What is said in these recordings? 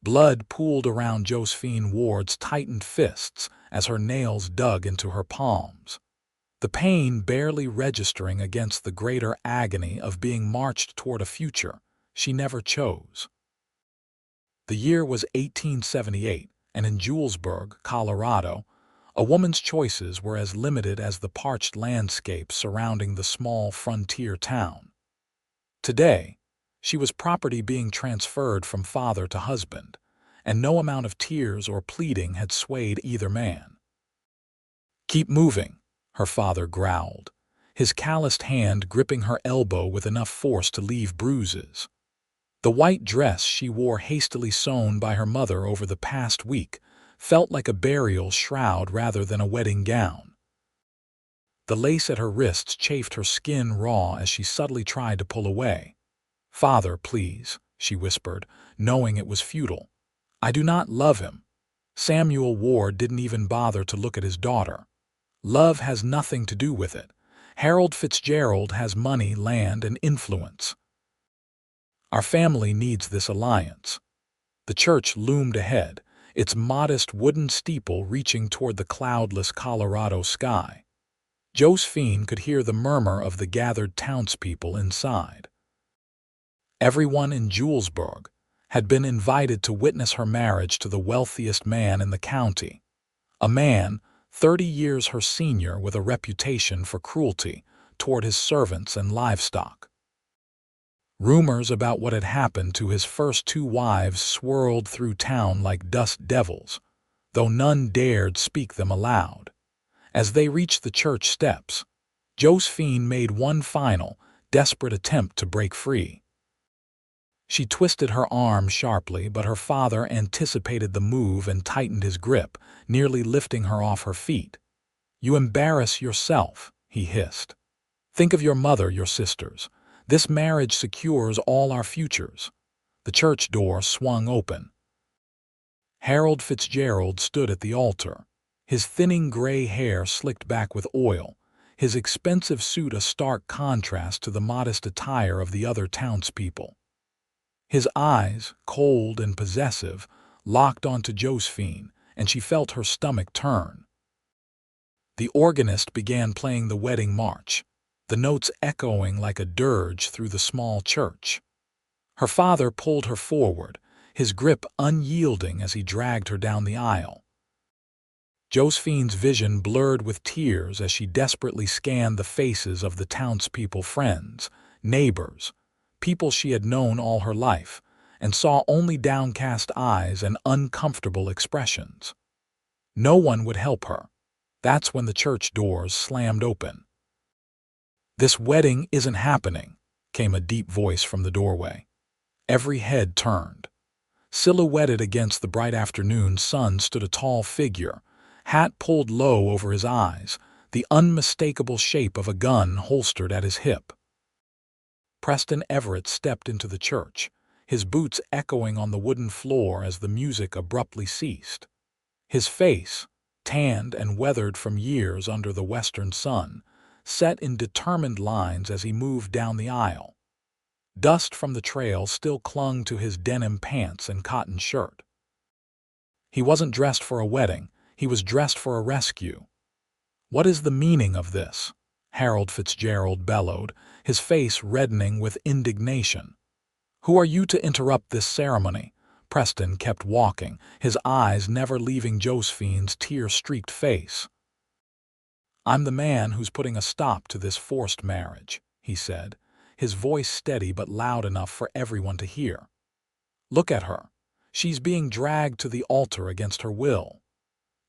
Blood pooled around Josephine Ward's tightened fists as her nails dug into her palms, the pain barely registering against the greater agony of being marched toward a future she never chose. The year was 1878, and in Julesburg, Colorado, a woman's choices were as limited as the parched landscape surrounding the small frontier town. Today, she was property being transferred from father to husband, and no amount of tears or pleading had swayed either man. "Keep moving," her father growled, his calloused hand gripping her elbow with enough force to leave bruises. The white dress she wore, hastily sewn by her mother over the past week, felt like a burial shroud rather than a wedding gown. The lace at her wrists chafed her skin raw as she subtly tried to pull away. "Father, please," she whispered, knowing it was futile. "I do not love him." Samuel Ward didn't even bother to look at his daughter. "Love has nothing to do with it. Harold Fitzgerald has money, land, and influence. Our family needs this alliance." The church loomed ahead, its modest wooden steeple reaching toward the cloudless Colorado sky. Josephine could hear the murmur of the gathered townspeople inside. Everyone in Julesburg had been invited to witness her marriage to the wealthiest man in the county, a man 30 years her senior with a reputation for cruelty toward his servants and livestock. Rumors about what had happened to his first 2 wives swirled through town like dust devils, though none dared speak them aloud. As they reached the church steps, Josephine made one final, desperate attempt to break free. She twisted her arm sharply, but her father anticipated the move and tightened his grip, nearly lifting her off her feet. "You embarrass yourself," he hissed. "Think of your mother, your sisters. This marriage secures all our futures." The church door swung open. Harold Fitzgerald stood at the altar, his thinning gray hair slicked back with oil, his expensive suit a stark contrast to the modest attire of the other townspeople. His eyes, cold and possessive, locked onto Josephine, and she felt her stomach turn. The organist began playing the wedding march, the notes echoing like a dirge through the small church. Her father pulled her forward, his grip unyielding as he dragged her down the aisle. Josephine's vision blurred with tears as she desperately scanned the faces of the townspeople, friends, neighbors, people she had known all her life, and saw only downcast eyes and uncomfortable expressions. No one would help her. That's when the church doors slammed open. "This wedding isn't happening," came a deep voice from the doorway. Every head turned. Silhouetted against the bright afternoon sun stood a tall figure, hat pulled low over his eyes, the unmistakable shape of a gun holstered at his hip. Preston Everett stepped into the church, his boots echoing on the wooden floor as the music abruptly ceased. His face, tanned and weathered from years under the western sun, set in determined lines as he moved down the aisle. Dust from the trail still clung to his denim pants and cotton shirt. He wasn't dressed for a wedding, he was dressed for a rescue. "What is the meaning of this?" Harold Fitzgerald bellowed, his face reddening with indignation. "Who are you to interrupt this ceremony?" Preston kept walking, his eyes never leaving Josephine's tear-streaked face. "I'm the man who's putting a stop to this forced marriage," he said, his voice steady but loud enough for everyone to hear. "Look at her. She's being dragged to the altar against her will."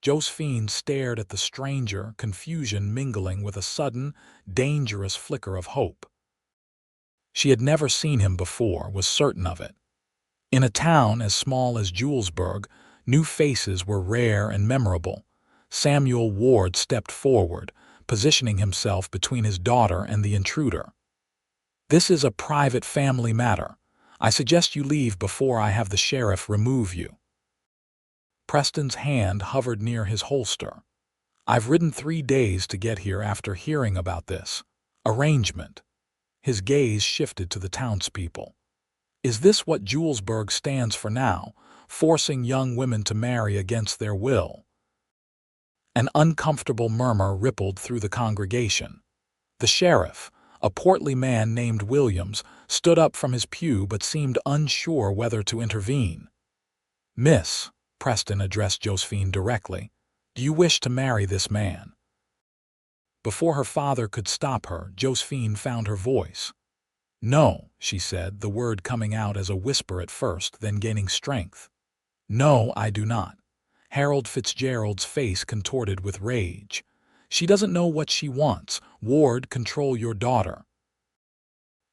Josephine stared at the stranger, confusion mingling with a sudden, dangerous flicker of hope. She had never seen him before, was certain of it. In a town as small as Julesburg, new faces were rare and memorable. Samuel Ward stepped forward, positioning himself between his daughter and the intruder. "This is a private family matter. I suggest you leave before I have the sheriff remove you." Preston's hand hovered near his holster. "I've ridden 3 days to get here after hearing about this arrangement." His gaze shifted to the townspeople. "Is this what Julesburg stands for now? forcing young women to marry against their will. An uncomfortable murmur rippled through the congregation. The sheriff, a portly man named Williams, stood up from his pew but seemed unsure whether to intervene. "Miss," Preston addressed Josephine directly, "do you wish to marry this man?" Before her father could stop her, Josephine found her voice. "No," she said, the word coming out as a whisper at first, then gaining strength. "No, I do not." Harold Fitzgerald's face contorted with rage. "She doesn't know what she wants. Ward, control your daughter."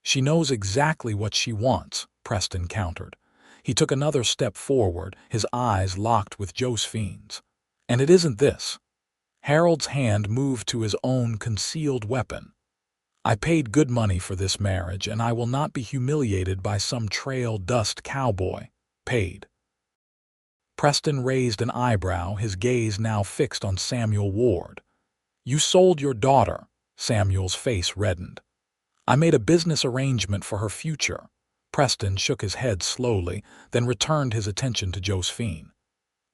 "She knows exactly what she wants," Preston countered. He took another step forward, his eyes locked with Josephine's. "And it isn't this." Harold's hand moved to his own concealed weapon. "I paid good money for this marriage, and I will not be humiliated by some trail dust cowboy. Paid." Preston raised an eyebrow, his gaze now fixed on Samuel Ward. "You sold your daughter." Samuel's face reddened. "I made a business arrangement for her future." Preston shook his head slowly, then returned his attention to Josephine.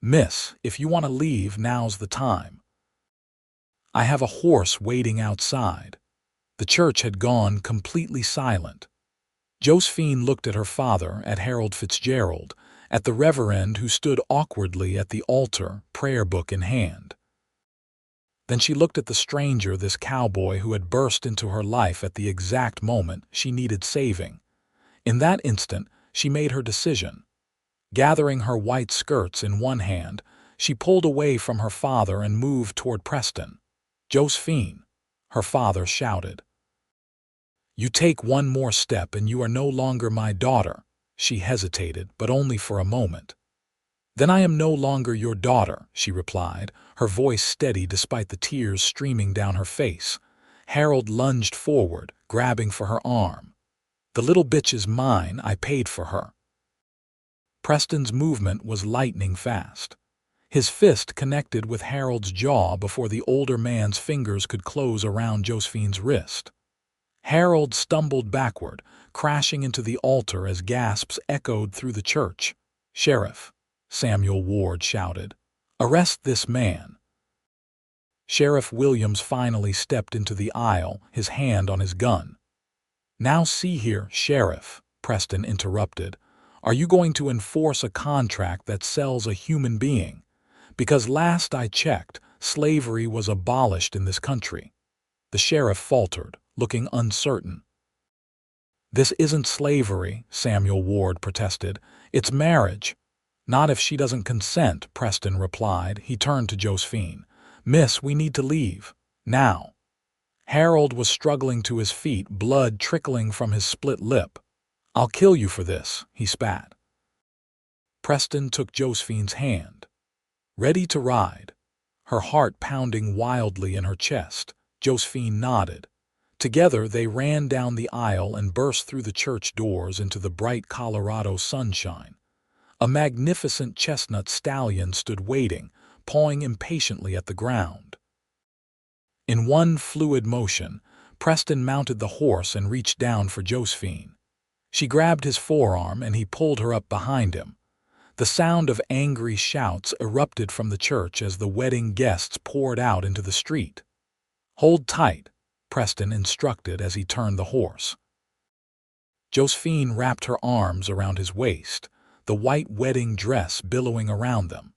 "Miss, if you want to leave, now's the time. I have a horse waiting outside." The church had gone completely silent. Josephine looked at her father, at Harold Fitzgerald, at the reverend who stood awkwardly at the altar, prayer book in hand. Then she looked at the stranger, this cowboy who had burst into her life at the exact moment she needed saving. In that instant, she made her decision. Gathering her white skirts in one hand, she pulled away from her father and moved toward Preston. "Josephine," her father shouted. "You take one more step and you are no longer my daughter." She hesitated, but only for a moment. "Then I am no longer your daughter," she replied, her voice steady despite the tears streaming down her face. Harold lunged forward, grabbing for her arm. "The little bitch is mine. I paid for her." Preston's movement was lightning fast. His fist connected with Harold's jaw before the older man's fingers could close around Josephine's wrist. Harold stumbled backward, crashing into the altar as gasps echoed through the church. "Sheriff," Samuel Ward shouted, "arrest this man." Sheriff Williams finally stepped into the aisle, his hand on his gun. "Now see here, Sheriff," Preston interrupted. "Are you going to enforce a contract that sells a human being? Because last I checked, slavery was abolished in this country." The sheriff faltered, looking uncertain. "This isn't slavery," Samuel Ward protested. "It's marriage." "Not if she doesn't consent," Preston replied. He turned to Josephine. "Miss, we need to leave. Now." Harold was struggling to his feet, blood trickling from his split lip. "I'll kill you for this," he spat. Preston took Josephine's hand. "Ready to ride?" Her heart pounding wildly in her chest, Josephine nodded. Together they ran down the aisle and burst through the church doors into the bright Colorado sunshine. A magnificent chestnut stallion stood waiting, pawing impatiently at the ground. In one fluid motion, Preston mounted the horse and reached down for Josephine. She grabbed his forearm and he pulled her up behind him. The sound of angry shouts erupted from the church as the wedding guests poured out into the street. "Hold tight," Preston instructed as he turned the horse. Josephine wrapped her arms around his waist, the white wedding dress billowing around them.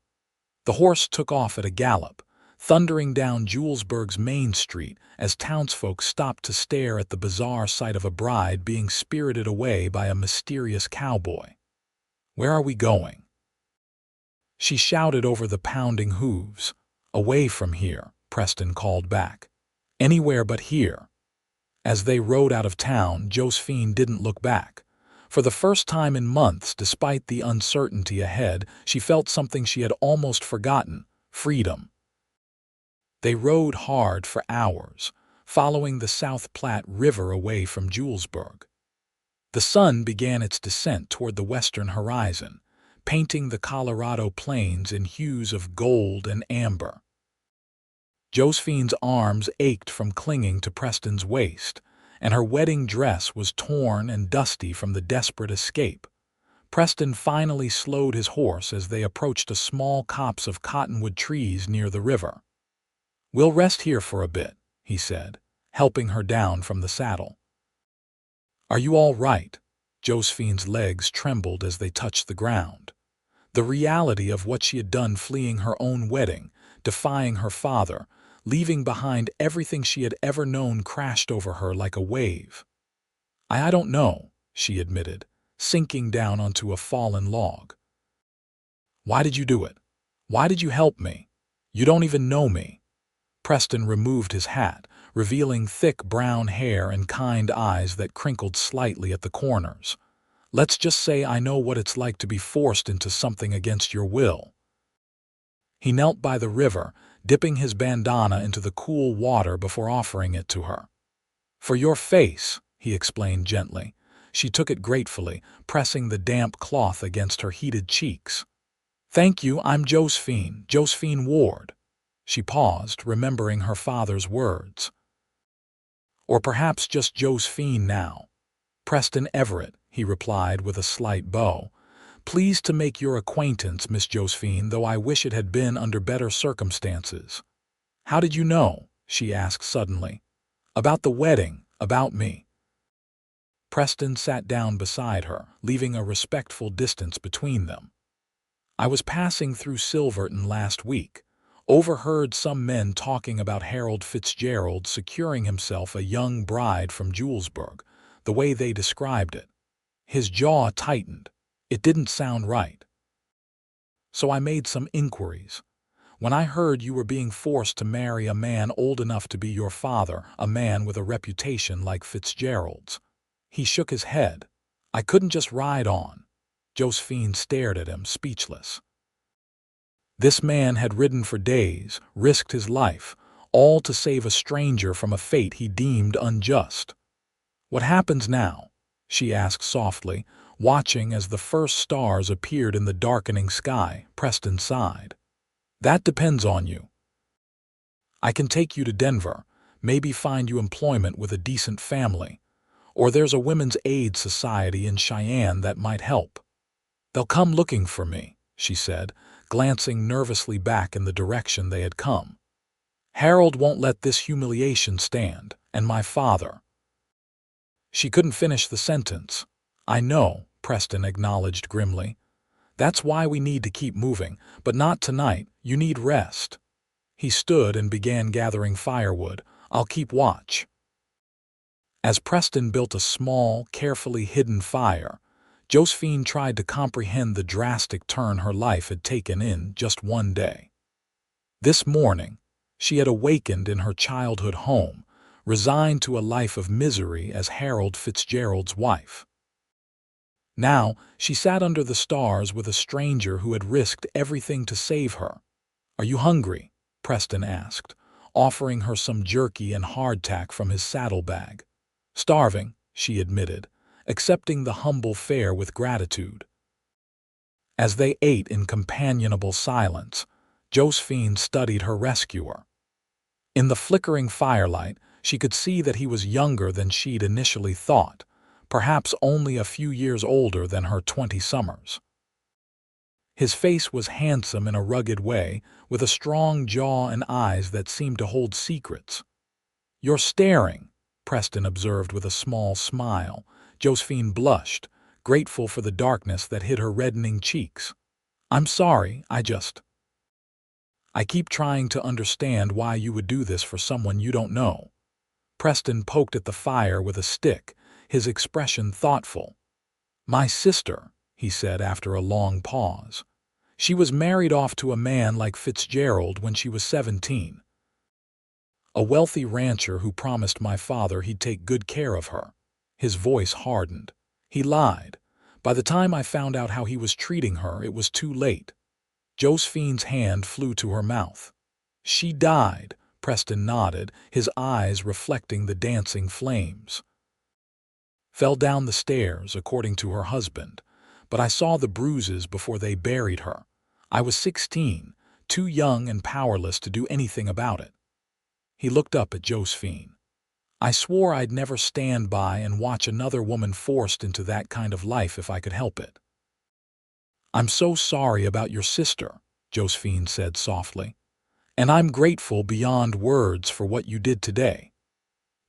The horse took off at a gallop, thundering down Julesburg's Main Street as townsfolk stopped to stare at the bizarre sight of a bride being spirited away by a mysterious cowboy. "Where are we going?" she shouted over the pounding hooves. "Away from here," Preston called back. "Anywhere but here." As they rode out of town, Josephine didn't look back. For the first time in months, despite the uncertainty ahead, she felt something she had almost forgotten: freedom. They rode hard for hours, following the South Platte River away from Julesburg. The sun began its descent toward the western horizon, painting the Colorado plains in hues of gold and amber. Josephine's arms ached from clinging to Preston's waist, and her wedding dress was torn and dusty from the desperate escape. Preston finally slowed his horse as they approached a small copse of cottonwood trees near the river. "We'll rest here for a bit," he said, helping her down from the saddle. "Are you all right?" Josephine's legs trembled as they touched the ground. The reality of what she had done, fleeing her own wedding, defying her father, leaving behind everything she had ever known, crashed over her like a wave. I don't know," she admitted, sinking down onto a fallen log. "Why did you do it? Why did you help me? You don't even know me." Preston removed his hat, revealing thick brown hair and kind eyes that crinkled slightly at the corners. "Let's just say I know what it's like to be forced into something against your will." He knelt by the river, dipping his bandana into the cool water before offering it to her. "For your face," he explained gently. She took it gratefully, pressing the damp cloth against her heated cheeks. "Thank you, I'm Josephine Ward." She paused, remembering her father's words. "Or perhaps just Josephine now." "Preston Everett," he replied with a slight bow. "Pleased to make your acquaintance, Miss Josephine, though I wish it had been under better circumstances." "How did you know?" she asked suddenly. "About the wedding, about me." Preston sat down beside her, leaving a respectful distance between them. "I was passing through Silverton last week. Overheard some men talking about Harold Fitzgerald securing himself a young bride from Julesburg, the way they described it." His jaw tightened. It didn't sound right. "So I made some inquiries. When I heard you were being forced to marry a man old enough to be your father, a man with a reputation like Fitzgerald's." He shook his head. "I couldn't just ride on." Josephine stared at him, speechless. This man had ridden for days, risked his life, all to save a stranger from a fate he deemed unjust. "What happens now?" she asked softly, watching as the first stars appeared in the darkening sky. Preston sighed. "That depends on you. I can take you to Denver, maybe find you employment with a decent family. Or there's a women's aid society in Cheyenne that might help." "They'll come looking for me," she said, glancing nervously back in the direction they had come. "Harold won't let this humiliation stand, and my father—" She couldn't finish the sentence. "I know," Preston acknowledged grimly. "That's why we need to keep moving, but not tonight. You need rest." He stood and began gathering firewood. "I'll keep watch." As Preston built a small, carefully hidden fire, Josephine tried to comprehend the drastic turn her life had taken in just one day. This morning, she had awakened in her childhood home, resigned to a life of misery as Harold Fitzgerald's wife. Now, she sat under the stars with a stranger who had risked everything to save her. "Are you hungry?" Preston asked, offering her some jerky and hardtack from his saddlebag. "Starving," she admitted, accepting the humble fare with gratitude. As they ate in companionable silence, Josephine studied her rescuer. In the flickering firelight, she could see that he was younger than she'd initially thought, perhaps only a few years older than her 20 summers. His face was handsome in a rugged way, with a strong jaw and eyes that seemed to hold secrets. "You're staring," Preston observed with a small smile. Josephine blushed, grateful for the darkness that hid her reddening cheeks. "I'm sorry, I keep trying to understand why you would do this for someone you don't know." Preston poked at the fire with a stick, his expression thoughtful. "My sister," he said after a long pause. "She was married off to a man like Fitzgerald when she was 17. A wealthy rancher who promised my father he'd take good care of her." His voice hardened. "He lied. By the time I found out how he was treating her, it was too late." Josephine's hand flew to her mouth. "She died," Preston nodded, his eyes reflecting the dancing flames. "Fell down the stairs, according to her husband. But I saw the bruises before they buried her. I was 16, too young and powerless to do anything about it." He looked up at Josephine. "I swore I'd never stand by and watch another woman forced into that kind of life if I could help it." "I'm so sorry about your sister," Josephine said softly, "and I'm grateful beyond words for what you did today."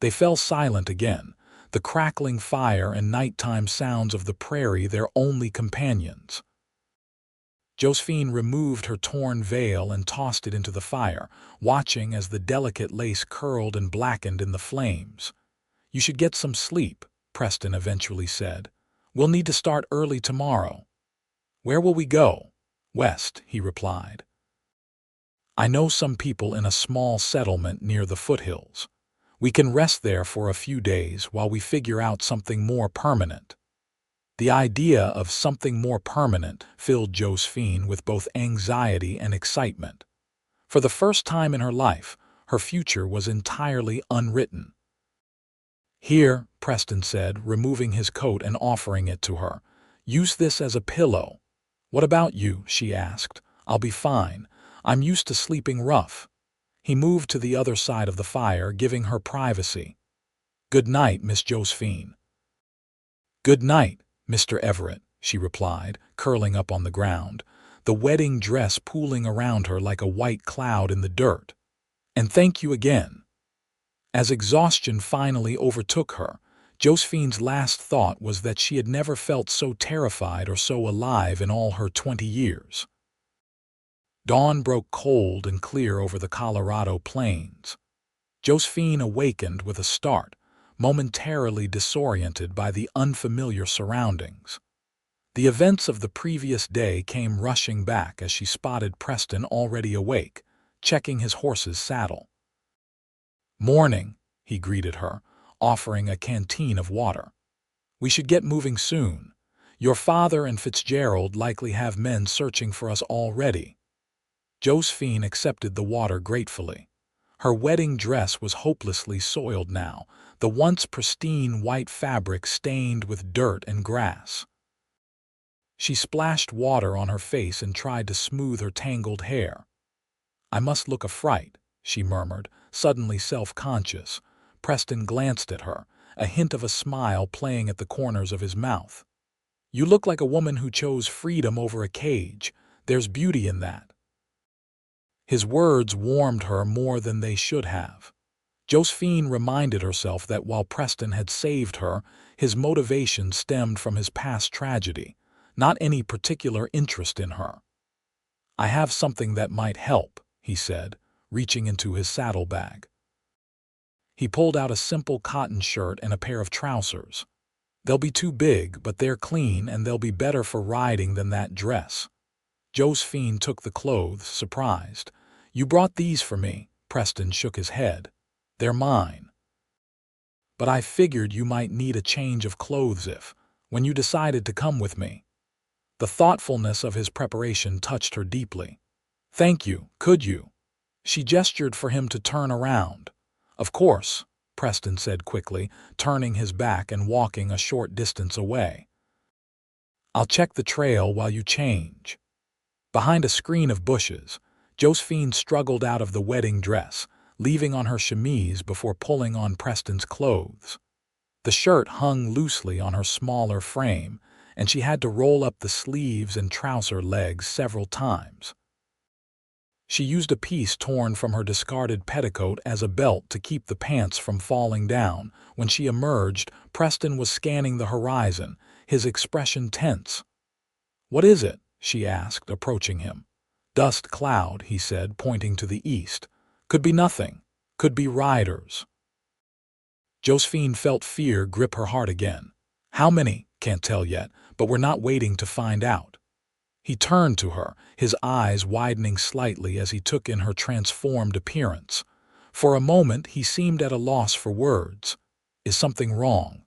They fell silent again, the crackling fire and nighttime sounds of the prairie their only companions. Josephine removed her torn veil and tossed it into the fire, watching as the delicate lace curled and blackened in the flames. "You should get some sleep," Preston eventually said. "We'll need to start early tomorrow." "Where will we go?" "West," he replied. "I know some people in a small settlement near the foothills. We can rest there for a few days while we figure out something more permanent." The idea of something more permanent filled Josephine with both anxiety and excitement. For the first time in her life, her future was entirely unwritten. "Here," Preston said, removing his coat and offering it to her. "Use this as a pillow." "What about you?" she asked. "I'll be fine. I'm used to sleeping rough." He moved to the other side of the fire, giving her privacy. "Good night, Miss Josephine." "Good night, Mr. Everett," she replied, curling up on the ground, the wedding dress pooling around her like a white cloud in the dirt. "And thank you again." As exhaustion finally overtook her, Josephine's last thought was that she had never felt so terrified or so alive in all her 20 years. Dawn broke cold and clear over the Colorado plains. Josephine awakened with a start, momentarily disoriented by the unfamiliar surroundings. The events of the previous day came rushing back as she spotted Preston already awake, checking his horse's saddle. "Morning," he greeted her, offering a canteen of water. "We should get moving soon. Your father and Fitzgerald likely have men searching for us already." Josephine accepted the water gratefully. Her wedding dress was hopelessly soiled now, the once pristine white fabric stained with dirt and grass. She splashed water on her face and tried to smooth her tangled hair. "I must look a fright," she murmured, suddenly self-conscious. Preston glanced at her, a hint of a smile playing at the corners of his mouth. "You look like a woman who chose freedom over a cage. There's beauty in that." His words warmed her more than they should have. Josephine reminded herself that while Preston had saved her, his motivation stemmed from his past tragedy, not any particular interest in her. "I have something that might help," he said, reaching into his saddlebag. He pulled out a simple cotton shirt and a pair of trousers. "They'll be too big, but they're clean and they'll be better for riding than that dress." Josephine took the clothes, surprised. "You brought these for me?" Preston shook his head. "They're mine." "But I figured you might need a change of clothes when you decided to come with me." The thoughtfulness of his preparation touched her deeply. "Thank you, could you?" She gestured for him to turn around. "Of course," Preston said quickly, turning his back and walking a short distance away. "I'll check the trail while you change." Behind a screen of bushes, Josephine struggled out of the wedding dress, leaving on her chemise before pulling on Preston's clothes. The shirt hung loosely on her smaller frame, and she had to roll up the sleeves and trouser legs several times. She used a piece torn from her discarded petticoat as a belt to keep the pants from falling down. When she emerged, Preston was scanning the horizon, his expression tense. "What is it?" she asked, approaching him. "Dust cloud," he said, pointing to the east. "Could be nothing. Could be riders." Josephine felt fear grip her heart again. "How many? Can't tell yet, but we're not waiting to find out." He turned to her, his eyes widening slightly as he took in her transformed appearance. For a moment he seemed at a loss for words. "Is something wrong?"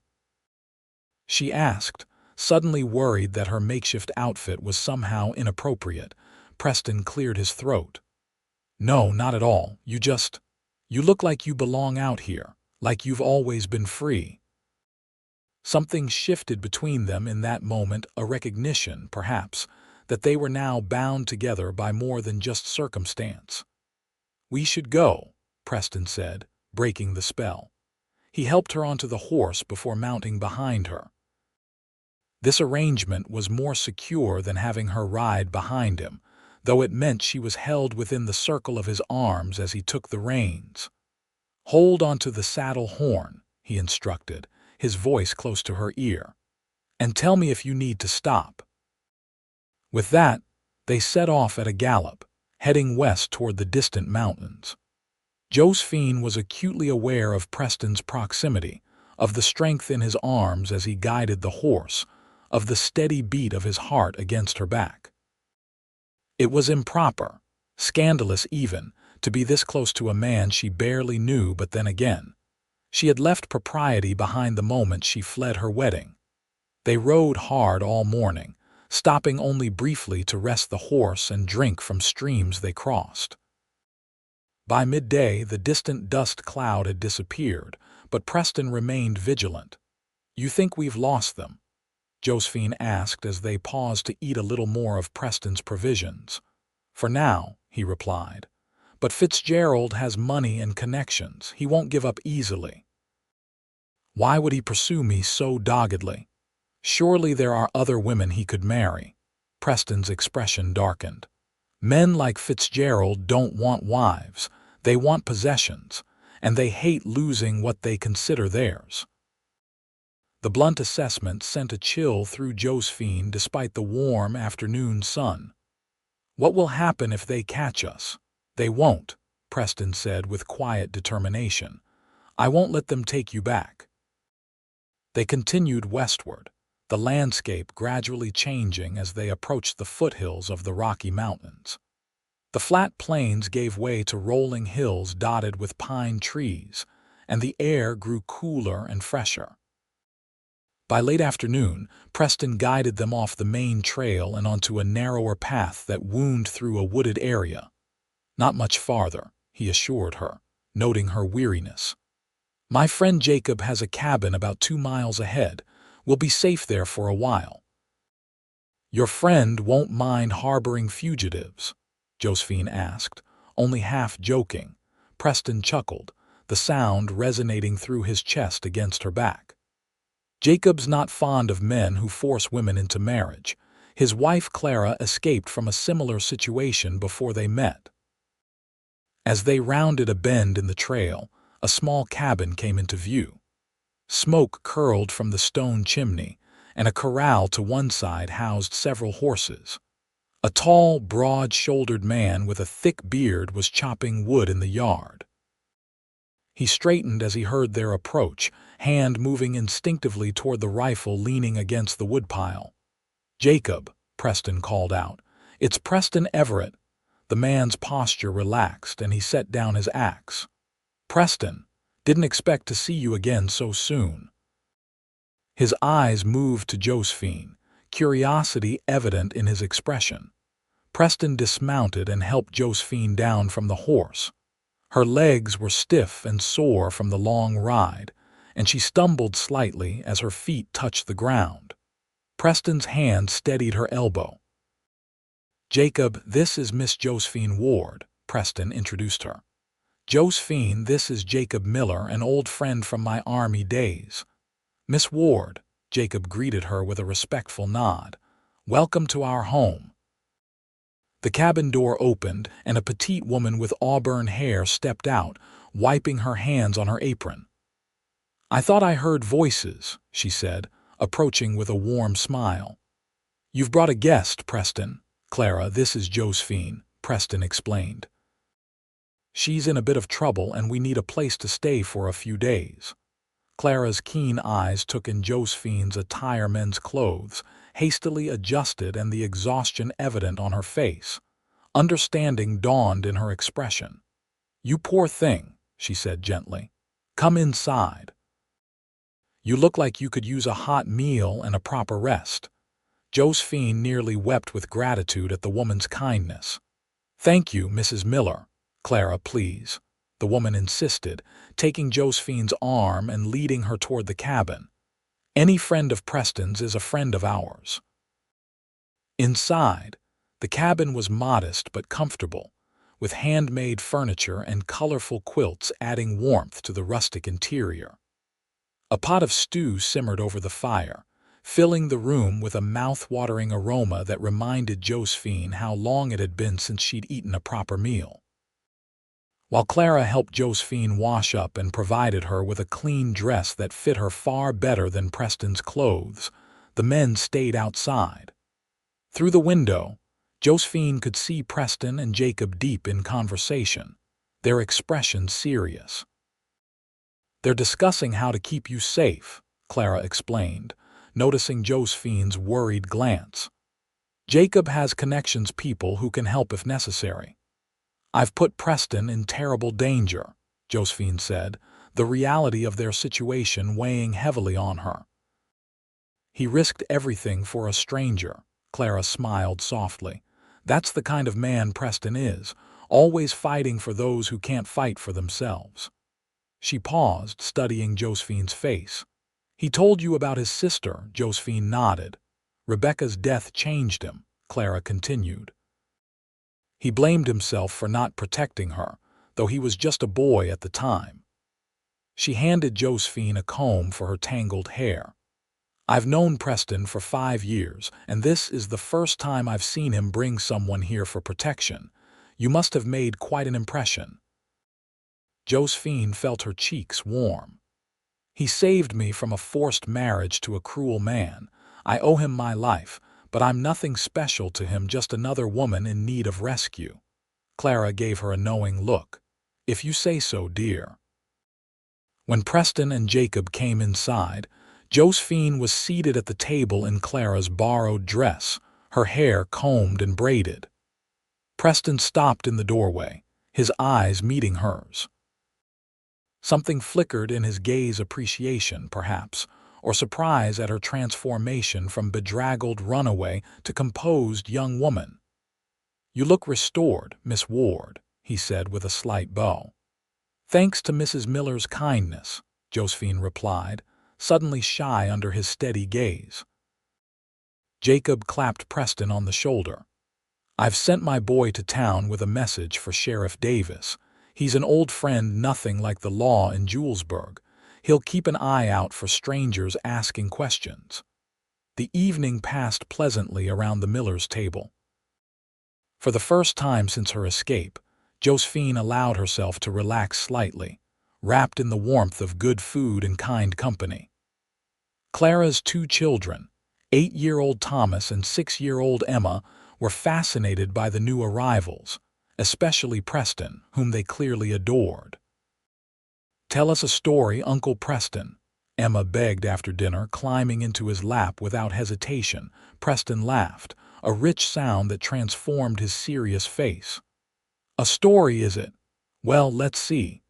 she asked, suddenly worried that her makeshift outfit was somehow inappropriate. Preston cleared his throat. "No, not at all. You look like you belong out here, like you've always been free." Something shifted between them in that moment, a recognition, perhaps, that they were now bound together by more than just circumstance. "We should go," Preston said, breaking the spell. He helped her onto the horse before mounting behind her. This arrangement was more secure than having her ride behind him, though it meant she was held within the circle of his arms as he took the reins. "Hold onto the saddle horn," he instructed, his voice close to her ear, "and tell me if you need to stop." With that, they set off at a gallop, heading west toward the distant mountains. Josephine was acutely aware of Preston's proximity, of the strength in his arms as he guided the horse, of the steady beat of his heart against her back. It was improper, scandalous even, to be this close to a man she barely knew, but then again, she had left propriety behind the moment she fled her wedding. They rode hard all morning, stopping only briefly to rest the horse and drink from streams they crossed. By midday, the distant dust cloud had disappeared, but Preston remained vigilant. "You think we've lost them?" Josephine asked as they paused to eat a little more of Preston's provisions. "For now," he replied. "But Fitzgerald has money and connections. He won't give up easily." "Why would he pursue me so doggedly? Surely there are other women he could marry." Preston's expression darkened. "Men like Fitzgerald don't want wives. They want possessions, and they hate losing what they consider theirs." The blunt assessment sent a chill through Josephine despite the warm afternoon sun. "What will happen if they catch us?" "They won't," Preston said with quiet determination. "I won't let them take you back." They continued westward, the landscape gradually changing as they approached the foothills of the Rocky Mountains. The flat plains gave way to rolling hills dotted with pine trees, and the air grew cooler and fresher. By late afternoon, Preston guided them off the main trail and onto a narrower path that wound through a wooded area. "Not much farther," he assured her, noting her weariness. "My friend Jacob has a cabin about 2 miles ahead. We'll be safe there for a while." "Your friend won't mind harboring fugitives?" Josephine asked, only half joking. Preston chuckled, the sound resonating through his chest against her back. "Jacob's not fond of men who force women into marriage. His wife Clara escaped from a similar situation before they met." As they rounded a bend in the trail, a small cabin came into view. Smoke curled from the stone chimney, and a corral to one side housed several horses. A tall, broad-shouldered man with a thick beard was chopping wood in the yard. He straightened as he heard their approach, hand moving instinctively toward the rifle leaning against the woodpile. "Jacob," Preston called out. "It's Preston Everett." The man's posture relaxed, and he set down his axe. "Preston, didn't expect to see you again so soon." His eyes moved to Josephine, curiosity evident in his expression. Preston dismounted and helped Josephine down from the horse. Her legs were stiff and sore from the long ride, and she stumbled slightly as her feet touched the ground. Preston's hand steadied her elbow. "Jacob, this is Miss Josephine Ward," Preston introduced her. "Josephine, this is Jacob Miller, an old friend from my Army days." "Miss Ward," Jacob greeted her with a respectful nod. "Welcome to our home." The cabin door opened, and a petite woman with auburn hair stepped out, wiping her hands on her apron. "I thought I heard voices," she said, approaching with a warm smile. "You've brought a guest, Preston." "Clara, this is Josephine," Preston explained. "She's in a bit of trouble and we need a place to stay for a few days." Clara's keen eyes took in Josephine's attire, men's clothes, hastily adjusted and the exhaustion evident on her face. Understanding dawned in her expression. "You poor thing," she said gently. "Come inside. You look like you could use a hot meal and a proper rest." Josephine nearly wept with gratitude at the woman's kindness. "Thank you, Mrs. Miller." "Clara, please," the woman insisted, taking Josephine's arm and leading her toward the cabin. "Any friend of Preston's is a friend of ours." Inside, the cabin was modest but comfortable, with handmade furniture and colorful quilts adding warmth to the rustic interior. A pot of stew simmered over the fire, filling the room with a mouth-watering aroma that reminded Josephine how long it had been since she'd eaten a proper meal. While Clara helped Josephine wash up and provided her with a clean dress that fit her far better than Preston's clothes, the men stayed outside. Through the window, Josephine could see Preston and Jacob deep in conversation, their expressions serious. "They're discussing how to keep you safe," Clara explained, noticing Josephine's worried glance. "Jacob has connections, people who can help if necessary." "I've put Preston in terrible danger," Josephine said, the reality of their situation weighing heavily on her. "He risked everything for a stranger," Clara smiled softly. "That's the kind of man Preston is, always fighting for those who can't fight for themselves." She paused, studying Josephine's face. "He told you about his sister," Josephine nodded. "Rebecca's death changed him," Clara continued. "He blamed himself for not protecting her, though he was just a boy at the time." She handed Josephine a comb for her tangled hair. "I've known Preston for 5 years, and this is the first time I've seen him bring someone here for protection. You must have made quite an impression." Josephine felt her cheeks warm. "He saved me from a forced marriage to a cruel man. I owe him my life, but I'm nothing special to him, just another woman in need of rescue." Clara gave her a knowing look. "If you say so, dear." When Preston and Jacob came inside, Josephine was seated at the table in Clara's borrowed dress, her hair combed and braided. Preston stopped in the doorway, his eyes meeting hers. Something flickered in his gaze, appreciation, perhaps, or surprise at her transformation from bedraggled runaway to composed young woman. "You look restored, Miss Ward," he said with a slight bow. "Thanks to Mrs. Miller's kindness," Josephine replied, suddenly shy under his steady gaze. Jacob clapped Preston on the shoulder. "I've sent my boy to town with a message for Sheriff Davis. He's an old friend, nothing like the law in Julesburg. He'll keep an eye out for strangers asking questions." The evening passed pleasantly around the Millers' table. For the first time since her escape, Josephine allowed herself to relax slightly, wrapped in the warmth of good food and kind company. Clara's 2 children, 8-year-old Thomas and 6-year-old Emma, were fascinated by the new arrivals, especially Preston, whom they clearly adored. "Tell us a story, Uncle Preston," Emma begged after dinner, climbing into his lap without hesitation. Preston laughed, a rich sound that transformed his serious face. "A story, is it? Well, let's see."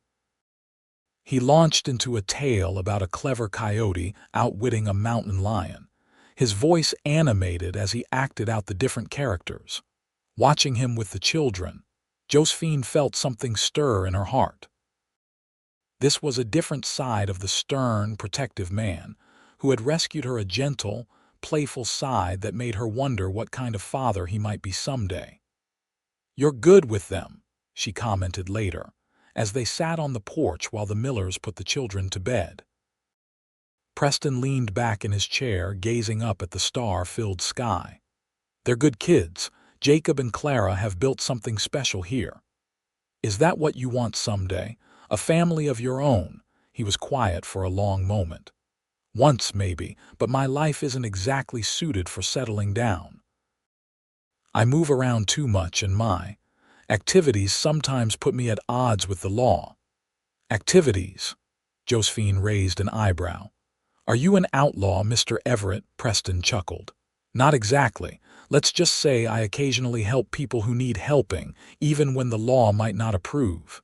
He launched into a tale about a clever coyote outwitting a mountain lion, his voice animated as he acted out the different characters. Watching him with the children, Josephine felt something stir in her heart. This was a different side of the stern, protective man who had rescued her, a gentle, playful side that made her wonder what kind of father he might be someday. "You're good with them," she commented later, as they sat on the porch while the Millers put the children to bed. Preston leaned back in his chair, gazing up at the star-filled sky. "They're good kids. Jacob and Clara have built something special here." "Is that what you want someday? A family of your own?" He was quiet for a long moment. "Once, maybe, but my life isn't exactly suited for settling down. I move around too much, and my activities sometimes put me at odds with the law." "Activities?" Josephine raised an eyebrow. "Are you an outlaw, Mr. Everett?" Preston chuckled. "Not exactly. Let's just say I occasionally help people who need helping, even when the law might not approve.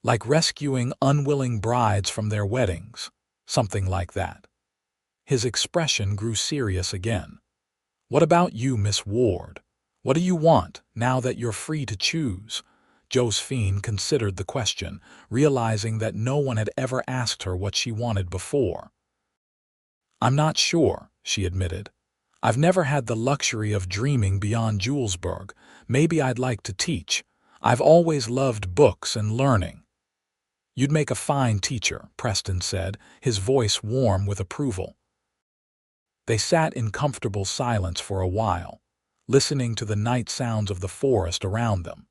Like rescuing unwilling brides from their weddings, something like that." His expression grew serious again. "What about you, Miss Ward? What do you want, now that you're free to choose?" Josephine considered the question, realizing that no one had ever asked her what she wanted before. "I'm not sure," she admitted. "I've never had the luxury of dreaming beyond Julesburg. Maybe I'd like to teach. I've always loved books and learning." "You'd make a fine teacher," Preston said, his voice warm with approval. They sat in comfortable silence for a while, listening to the night sounds of the forest around them.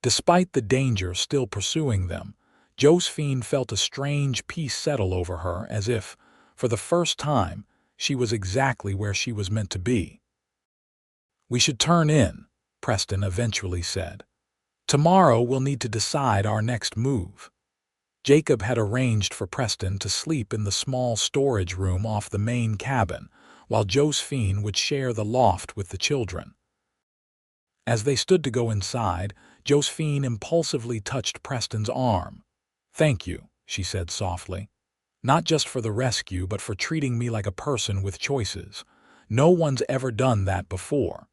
Despite the danger still pursuing them, Josephine felt a strange peace settle over her, as if, for the first time, she was exactly where she was meant to be. "We should turn in," Preston eventually said. "Tomorrow we'll need to decide our next move." Jacob had arranged for Preston to sleep in the small storage room off the main cabin, while Josephine would share the loft with the children. As they stood to go inside, Josephine impulsively touched Preston's arm. "Thank you," she said softly. "Not just for the rescue, but for treating me like a person with choices. No one's ever done that before."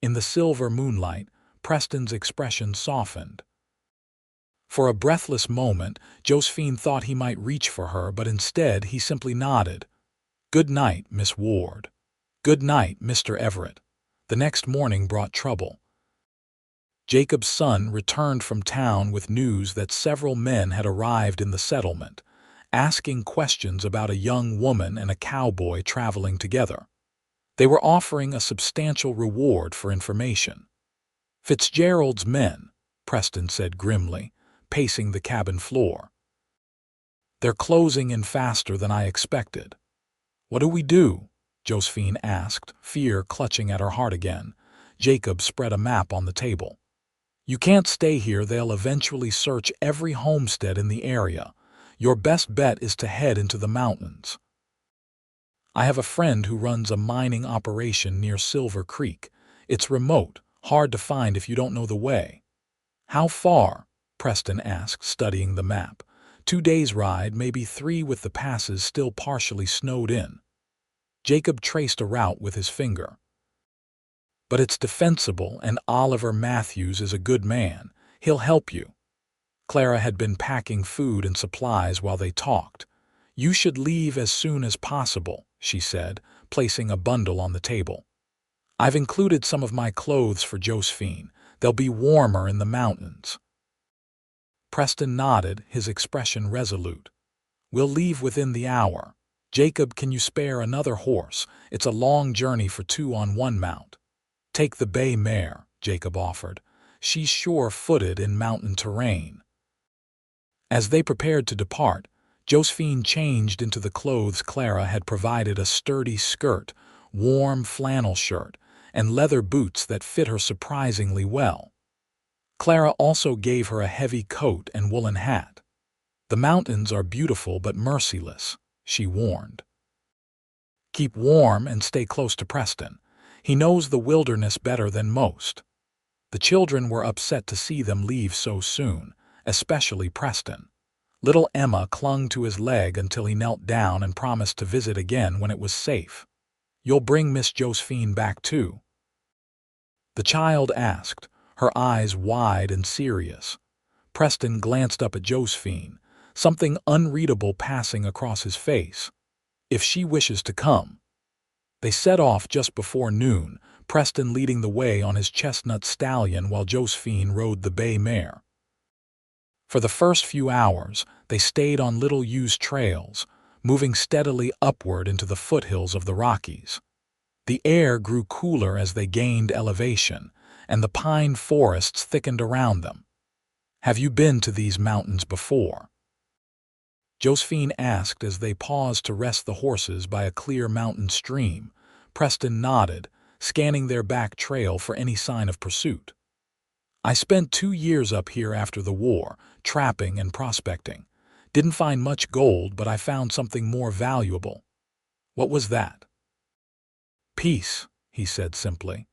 In the silver moonlight, Preston's expression softened. For a breathless moment, Josephine thought he might reach for her, but instead he simply nodded. "Good night, Miss Ward." "Good night, Mr. Everett." The next morning brought trouble. Jacob's son returned from town with news that several men had arrived in the settlement, asking questions about a young woman and a cowboy traveling together. They were offering a substantial reward for information. "Fitzgerald's men," Preston said grimly, pacing the cabin floor. "They're closing in faster than I expected." "What do we do?" Josephine asked, fear clutching at her heart again. Jacob spread a map on the table. "You can't stay here. They'll eventually search every homestead in the area. Your best bet is to head into the mountains. I have a friend who runs a mining operation near Silver Creek. It's remote, hard to find if you don't know the way." "How far?" Preston asked, studying the map. 2 days' ride, maybe 3 with the passes still partially snowed in." Jacob traced a route with his finger. "But it's defensible, and Oliver Matthews is a good man. He'll help you." Clara had been packing food and supplies while they talked. "You should leave as soon as possible," she said, placing a bundle on the table. "I've included some of my clothes for Josephine. They'll be warmer in the mountains." Preston nodded, his expression resolute. "We'll leave within the hour. Jacob, can you spare another horse? It's a long journey for 2 on 1 mount." "Take the bay mare," Jacob offered. "She's sure-footed in mountain terrain." As they prepared to depart, Josephine changed into the clothes Clara had provided: a sturdy skirt, warm flannel shirt, and leather boots that fit her surprisingly well. Clara also gave her a heavy coat and woolen hat. "The mountains are beautiful but merciless," she warned. "Keep warm and stay close to Preston. He knows the wilderness better than most." The children were upset to see them leave so soon, especially Preston. Little Emma clung to his leg until he knelt down and promised to visit again when it was safe. "You'll bring Miss Josephine back too?" the child asked, her eyes wide and serious. Preston glanced up at Josephine, something unreadable passing across his face. "If she wishes to come." They set off just before noon, Preston leading the way on his chestnut stallion while Josephine rode the bay mare. For the first few hours, they stayed on little-used trails, moving steadily upward into the foothills of the Rockies. The air grew cooler as they gained elevation, and the pine forests thickened around them. "Have you been to these mountains before?" Josephine asked as they paused to rest the horses by a clear mountain stream. Preston nodded, scanning their back trail for any sign of pursuit. "I spent 2 years up here after the war, trapping and prospecting. Didn't find much gold, but I found something more valuable." "What was that?" "Peace," he said simply.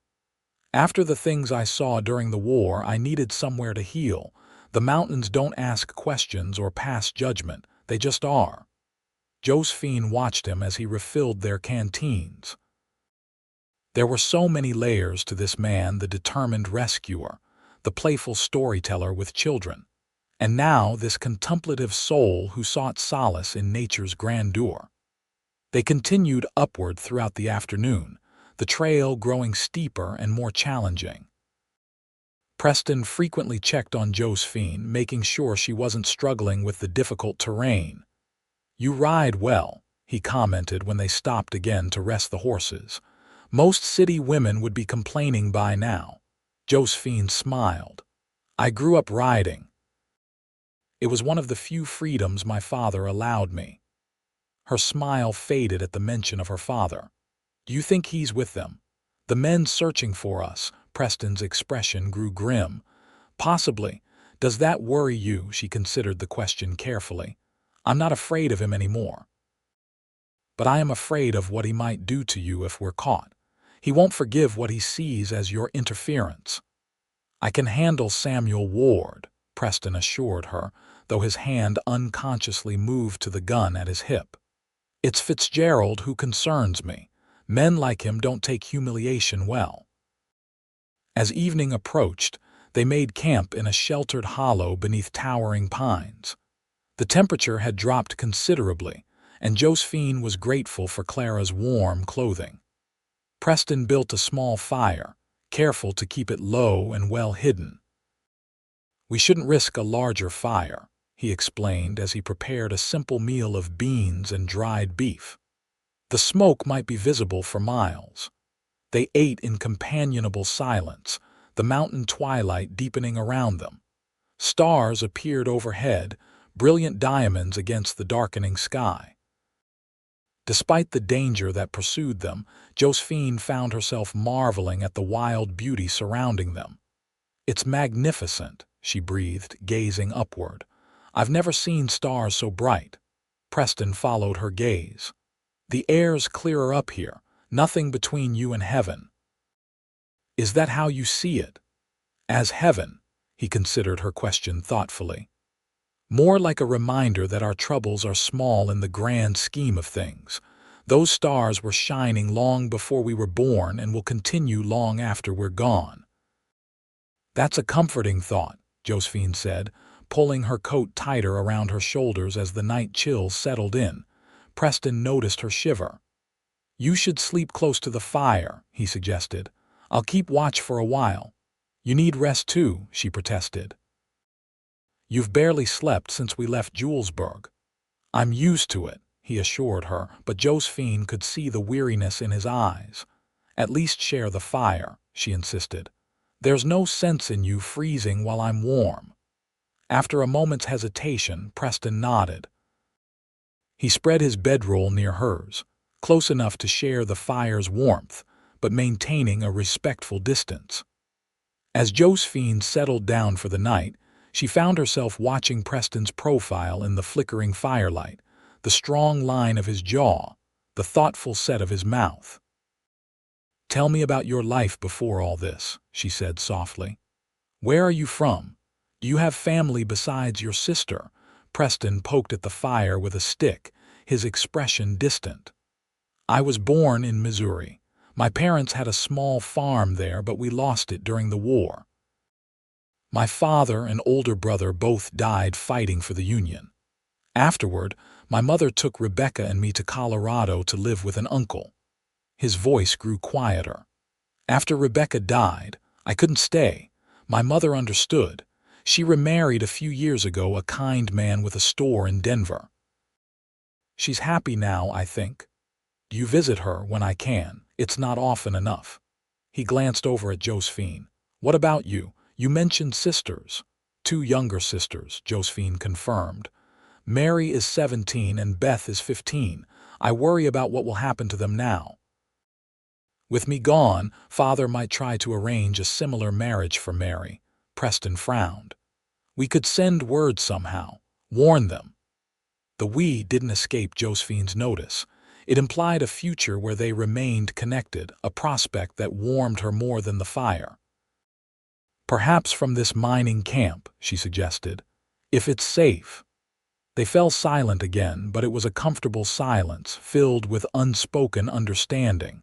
"After the things I saw during the war, I needed somewhere to heal. The mountains don't ask questions or pass judgment, they just are." Josephine watched him as he refilled their canteens. There were so many layers to this man, the determined rescuer, the playful storyteller with children, and now this contemplative soul who sought solace in nature's grandeur. They continued upward throughout the afternoon, the trail growing steeper and more challenging. Preston frequently checked on Josephine, making sure she wasn't struggling with the difficult terrain. "You ride well," he commented when they stopped again to rest the horses. Most city women would be complaining by now. Josephine smiled. I grew up riding. It was one of the few freedoms my father allowed me. Her smile faded at the mention of her father. Do you think he's with them? The men searching for us. Preston's expression grew grim. Possibly. Does that worry you? She considered the question carefully. I'm not afraid of him anymore. But I am afraid of what he might do to you if we're caught. He won't forgive what he sees as your interference. I can handle Samuel Ward, Preston assured her, though his hand unconsciously moved to the gun at his hip. It's Fitzgerald who concerns me. Men like him don't take humiliation well. As evening approached, they made camp in a sheltered hollow beneath towering pines. The temperature had dropped considerably, and Josephine was grateful for Clara's warm clothing. Preston built a small fire, careful to keep it low and well hidden. We shouldn't risk a larger fire, he explained as he prepared a simple meal of beans and dried beef. The smoke might be visible for miles. They ate in companionable silence, the mountain twilight deepening around them. Stars appeared overhead, brilliant diamonds against the darkening sky. Despite the danger that pursued them, Josephine found herself marveling at the wild beauty surrounding them. It's magnificent, she breathed, gazing upward. I've never seen stars so bright. Preston followed her gaze. The air's clearer up here, nothing between you and heaven. Is that how you see it? As heaven, he considered her question thoughtfully. More like a reminder that our troubles are small in the grand scheme of things. Those stars were shining long before we were born and will continue long after we're gone. That's a comforting thought, Josephine said, pulling her coat tighter around her shoulders as the night chill settled in. Preston noticed her shiver. You should sleep close to the fire, he suggested. I'll keep watch for a while. You need rest too, she protested. You've barely slept since we left Julesburg. I'm used to it, he assured her, but Josephine could see the weariness in his eyes. At least share the fire, she insisted. There's no sense in you freezing while I'm warm. After a moment's hesitation, Preston nodded. He spread his bedroll near hers, close enough to share the fire's warmth, but maintaining a respectful distance. As Josephine settled down for the night, she found herself watching Preston's profile in the flickering firelight, the strong line of his jaw, the thoughtful set of his mouth. Tell me about your life before all this, she said softly. Where are you from? Do you have family besides your sister? Preston poked at the fire with a stick, his expression distant. I was born in Missouri. My parents had a small farm there, but we lost it during the war. My father and older brother both died fighting for the Union. Afterward, my mother took Rebecca and me to Colorado to live with an uncle. His voice grew quieter. After Rebecca died, I couldn't stay. My mother understood. She remarried a few years ago, a kind man with a store in Denver. She's happy now, I think. Do you visit her when I can? It's not often enough. He glanced over at Josephine. What about you? You mentioned sisters. 2 younger sisters, Josephine confirmed. Mary is 17 and Beth is 15. I worry about what will happen to them now. With me gone, Father might try to arrange a similar marriage for Mary. Preston frowned. We could send word somehow. Warn them. The "we" didn't escape Josephine's notice. It implied a future where they remained connected, a prospect that warmed her more than the fire. Perhaps from this mining camp, she suggested. If it's safe. They fell silent again, but it was a comfortable silence, filled with unspoken understanding.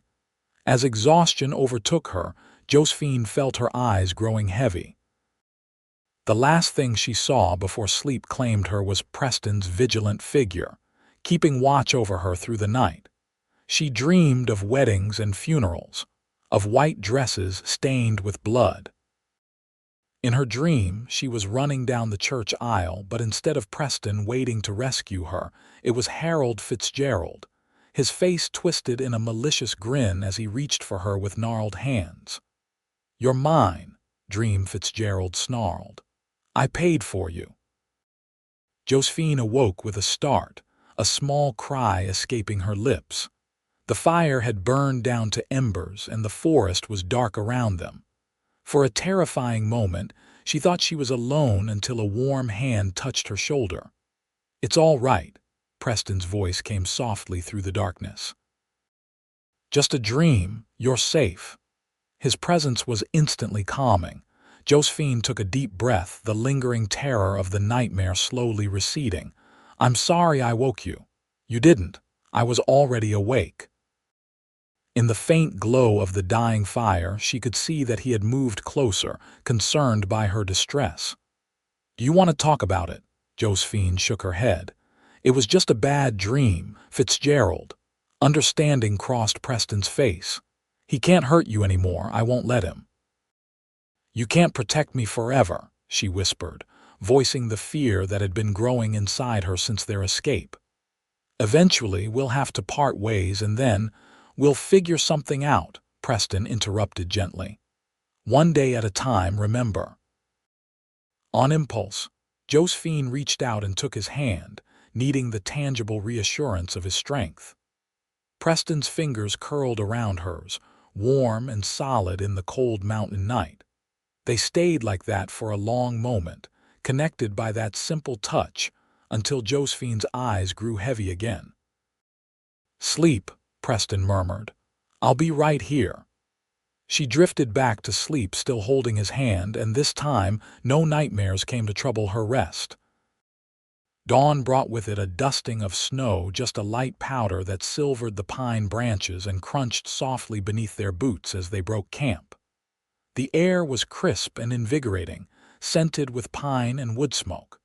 As exhaustion overtook her, Josephine felt her eyes growing heavy. The last thing she saw before sleep claimed her was Preston's vigilant figure, keeping watch over her through the night. She dreamed of weddings and funerals, of white dresses stained with blood. In her dream, she was running down the church aisle, but instead of Preston waiting to rescue her, it was Harold Fitzgerald, his face twisted in a malicious grin as he reached for her with gnarled hands. "You're mine," Dream Fitzgerald snarled. "I paid for you." Josephine awoke with a start, a small cry escaping her lips. The fire had burned down to embers and the forest was dark around them. For a terrifying moment, she thought she was alone until a warm hand touched her shoulder. "It's all right," Preston's voice came softly through the darkness. "Just a dream. You're safe." His presence was instantly calming. Josephine took a deep breath, the lingering terror of the nightmare slowly receding. "I'm sorry I woke you." "You didn't. I was already awake." In the faint glow of the dying fire, she could see that he had moved closer, concerned by her distress. "Do you want to talk about it?" Josephine shook her head. "It was just a bad dream, Fitzgerald." Understanding crossed Preston's face. "He can't hurt you anymore. I won't let him." "You can't protect me forever," she whispered, voicing the fear that had been growing inside her since their escape. "Eventually, we'll have to part ways and then we'll figure something out," Preston interrupted gently. "One day at a time, remember." On impulse, Josephine reached out and took his hand, needing the tangible reassurance of his strength. Preston's fingers curled around hers, warm and solid in the cold mountain night. They stayed like that for a long moment, connected by that simple touch, until Josephine's eyes grew heavy again. "Sleep," Preston murmured. "I'll be right here." She drifted back to sleep, still holding his hand, and this time no nightmares came to trouble her rest. Dawn brought with it a dusting of snow, just a light powder that silvered the pine branches and crunched softly beneath their boots as they broke camp. The air was crisp and invigorating, scented with pine and wood smoke.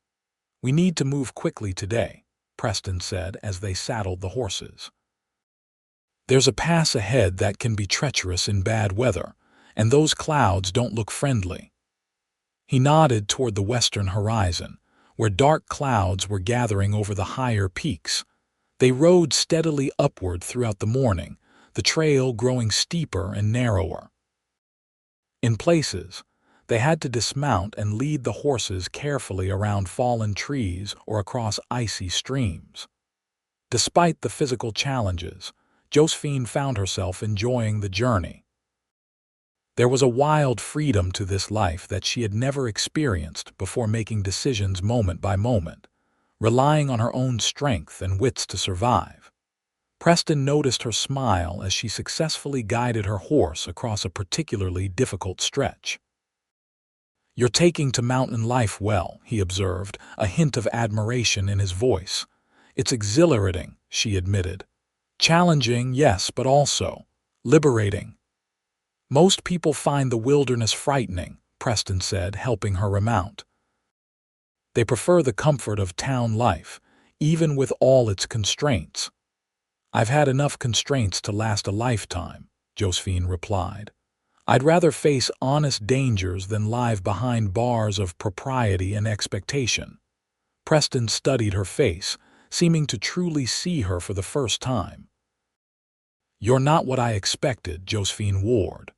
"We need to move quickly today," Preston said as they saddled the horses. "There's a pass ahead that can be treacherous in bad weather, and those clouds don't look friendly." He nodded toward the western horizon, where dark clouds were gathering over the higher peaks. They rode steadily upward throughout the morning, the trail growing steeper and narrower. In places, they had to dismount and lead the horses carefully around fallen trees or across icy streams. Despite the physical challenges, Josephine found herself enjoying the journey. There was a wild freedom to this life that she had never experienced before, making decisions moment by moment, relying on her own strength and wits to survive. Preston noticed her smile as she successfully guided her horse across a particularly difficult stretch. "You're taking to mountain life well," he observed, a hint of admiration in his voice. "It's exhilarating," she admitted. "Challenging, yes, but also liberating." "Most people find the wilderness frightening," Preston said, helping her remount. "They prefer the comfort of town life, even with all its constraints." "I've had enough constraints to last a lifetime," Josephine replied. "I'd rather face honest dangers than live behind bars of propriety and expectation." Preston studied her face, seeming to truly see her for the first time. "You're not what I expected, Josephine Ward."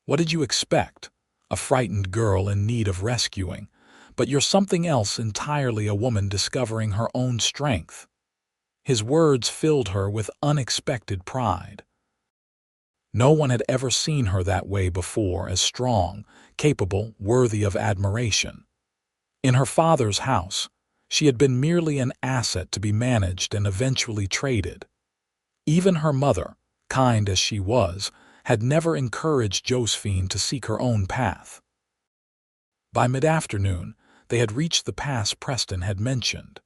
"What did you expect? A frightened girl in need of rescuing. But you're something else entirely, a woman discovering her own strength." His words filled her with unexpected pride. No one had ever seen her that way before, as strong, capable, worthy of admiration. In her father's house, she had been merely an asset to be managed and eventually traded. Even her mother, kind as she was, had never encouraged Josephine to seek her own path. By mid-afternoon, they had reached the pass Preston had mentioned.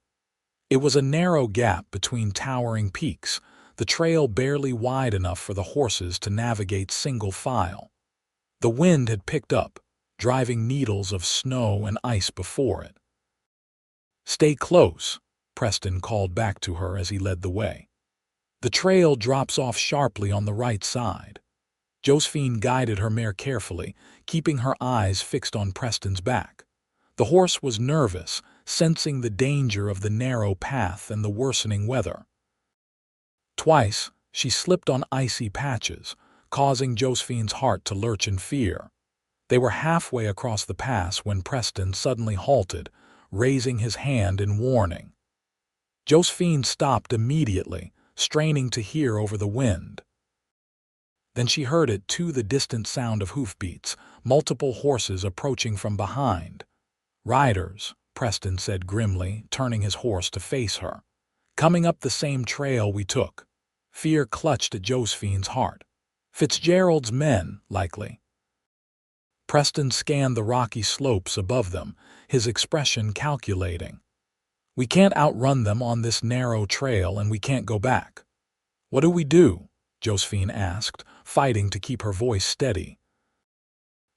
It was a narrow gap between towering peaks, the trail barely wide enough for the horses to navigate single file. The wind had picked up, driving needles of snow and ice before it. "Stay close," Preston called back to her as he led the way. "The trail drops off sharply on the right side." Josephine guided her mare carefully, keeping her eyes fixed on Preston's back. The horse was nervous, sensing the danger of the narrow path and the worsening weather. Twice, she slipped on icy patches, causing Josephine's heart to lurch in fear. They were halfway across the pass when Preston suddenly halted, raising his hand in warning. Josephine stopped immediately, straining to hear over the wind. Then she heard it too, the distant sound of hoofbeats, multiple horses approaching from behind. "Riders," Preston said grimly, turning his horse to face her. "Coming up the same trail we took." Fear clutched at Josephine's heart. Fitzgerald's men, likely. Preston scanned the rocky slopes above them, his expression calculating. "We can't outrun them on this narrow trail, and we can't go back." "What do we do?" Josephine asked, fighting to keep her voice steady.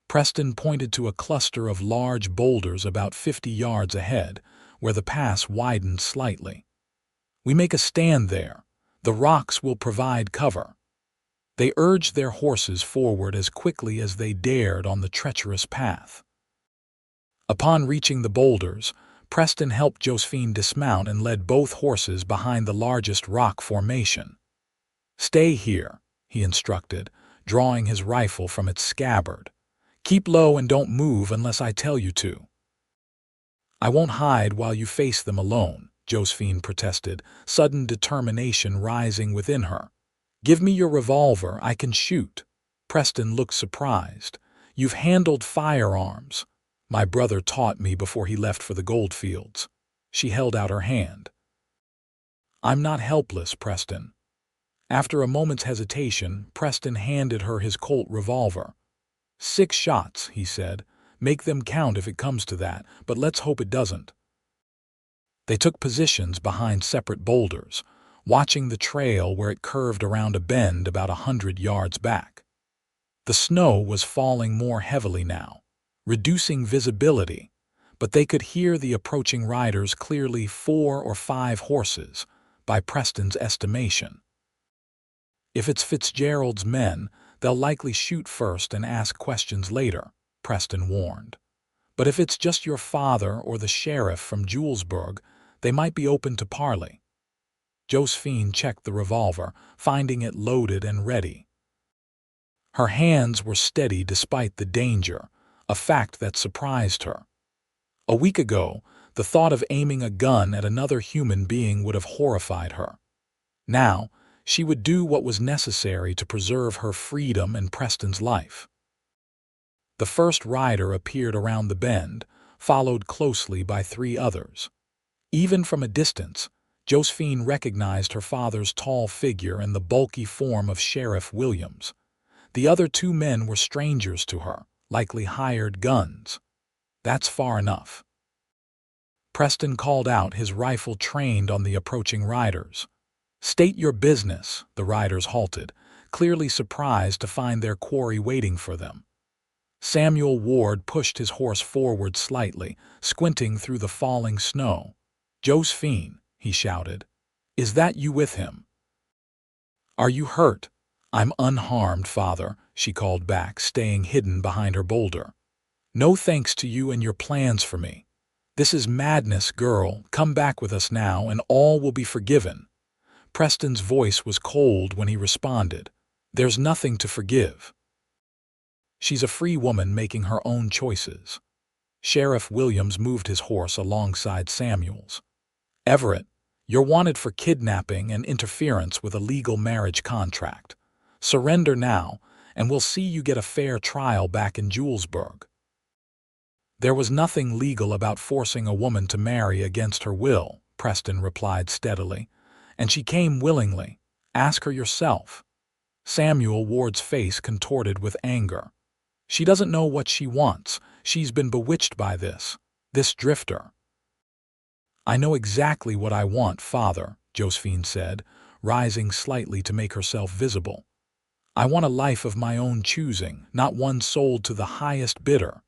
Preston pointed to a cluster of large boulders about 50 yards ahead, where the pass widened slightly. "We make a stand there. The rocks will provide cover." They urged their horses forward as quickly as they dared on the treacherous path. Upon reaching the boulders, Preston helped Josephine dismount and led both horses behind the largest rock formation. "Stay here," he instructed, drawing his rifle from its scabbard. "Keep low and don't move unless I tell you to." "I won't hide while you face them alone," Josephine protested, sudden determination rising within her. "Give me your revolver, I can shoot." Preston looked surprised. "You've handled firearms." "My brother taught me before he left for the goldfields." She held out her hand. "I'm not helpless, Preston." After a moment's hesitation, Preston handed her his Colt revolver. "6 shots," he said. "Make them count if it comes to that, but let's hope it doesn't." They took positions behind separate boulders, watching the trail where it curved around a bend about 100 yards back. The snow was falling more heavily now, reducing visibility, but they could hear the approaching riders clearly, 4 or 5 horses, by Preston's estimation. "If it's Fitzgerald's men, they'll likely shoot first and ask questions later," Preston warned. "But if it's just your father or the sheriff from Julesburg, they might be open to parley." Josephine checked the revolver, finding it loaded and ready. Her hands were steady despite the danger, a fact that surprised her. A week ago, the thought of aiming a gun at another human being would have horrified her. Now, she would do what was necessary to preserve her freedom and Preston's life. The first rider appeared around the bend, followed closely by 3 others. Even from a distance, Josephine recognized her father's tall figure and the bulky form of Sheriff Williams. The other 2 men were strangers to her, likely hired guns. "That's far enough." Preston called out, his rifle trained on the approaching riders. "State your business." The riders halted, clearly surprised to find their quarry waiting for them. Samuel Ward pushed his horse forward slightly, squinting through the falling snow. "Josephine," he shouted, "is that you with him?" "Are you hurt?" "I'm unharmed, father," she called back, staying hidden behind her boulder. "No thanks to you and your plans for me. This is madness, girl. Come back with us now and all will be forgiven." Preston's voice was cold when he responded. "There's nothing to forgive. She's a free woman making her own choices." Sheriff Williams moved his horse alongside Samuel's. "Everett, you're wanted for kidnapping and interference with a legal marriage contract. Surrender now, and we'll see you get a fair trial back in Julesburg." "There was nothing legal about forcing a woman to marry against her will," Preston replied steadily. "And she came willingly. Ask her yourself." Samuel Ward's face contorted with anger. "She doesn't know what she wants. She's been bewitched by this drifter." "I know exactly what I want, father," Josephine said, rising slightly to make herself visible. "I want a life of my own choosing, not one sold to the highest bidder."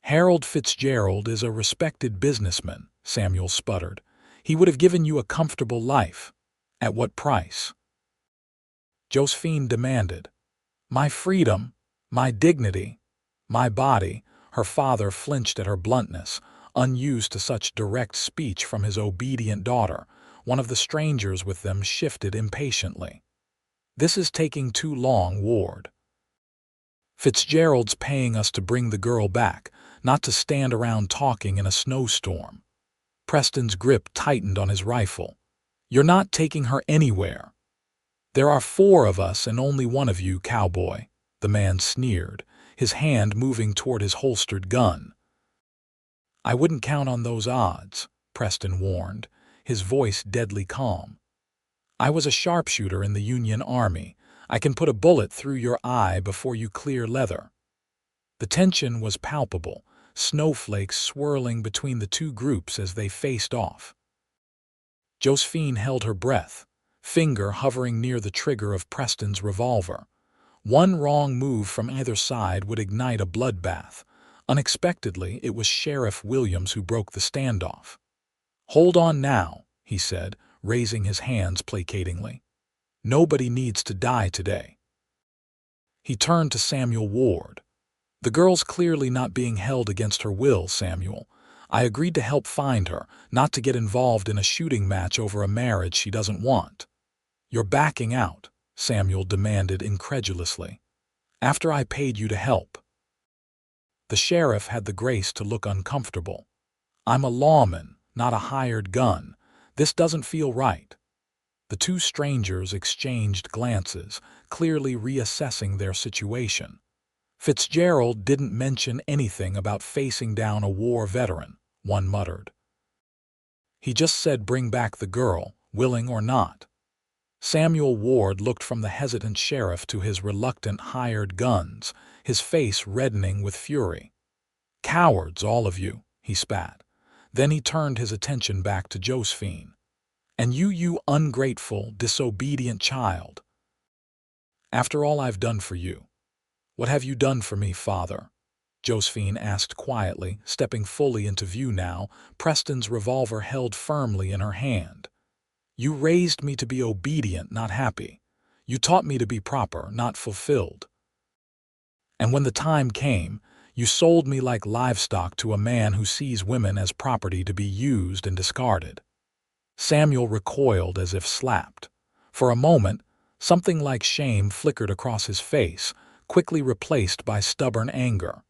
"Harold Fitzgerald is a respected businessman," Samuel sputtered. "He would have given you a comfortable life." "At what price?" Josephine demanded. "My freedom, my dignity, my body." Her father flinched at her bluntness, unused to such direct speech from his obedient daughter, One of the strangers with them shifted impatiently. "This is taking too long, Ward. Fitzgerald's paying us to bring the girl back, not to stand around talking in a snowstorm." Preston's grip tightened on his rifle. "You're not taking her anywhere." "There are 4 of us and only one of you, Cowboy," the man sneered, his hand moving toward his holstered gun. "I wouldn't count on those odds," Preston warned, his voice deadly calm. "I was a sharpshooter in the Union Army. I can put a bullet through your eye before you clear leather." The tension was palpable, snowflakes swirling between the two groups as they faced off. Josephine held her breath, finger hovering near the trigger of Preston's revolver. One wrong move from either side would ignite a bloodbath. Unexpectedly, it was Sheriff Williams who broke the standoff. "Hold on now," he said, raising his hands placatingly. "Nobody needs to die today." He turned to Samuel Ward. "The girl's clearly not being held against her will, Samuel. I agreed to help find her, not to get involved in a shooting match over a marriage she doesn't want." "You're backing out," Samuel demanded incredulously. "After I paid you to help." The sheriff had the grace to look uncomfortable. "I'm a lawman, not a hired gun. This doesn't feel right." The two strangers exchanged glances, clearly reassessing their situation. "Fitzgerald didn't mention anything about facing down a war veteran," one muttered. "He just said bring back the girl, willing or not." Samuel Ward looked from the hesitant sheriff to his reluctant hired guns, his face reddening with fury. "Cowards, all of you," he spat. Then he turned his attention back to Josephine. "And you ungrateful, disobedient child. After all I've done for you." "What have you done for me, father?" Josephine asked quietly, stepping fully into view now, Preston's revolver held firmly in her hand. "You raised me to be obedient, not happy. You taught me to be proper, not fulfilled. And when the time came, you sold me like livestock to a man who sees women as property to be used and discarded." Samuel recoiled as if slapped. For a moment, something like shame flickered across his face, quickly replaced by stubborn anger.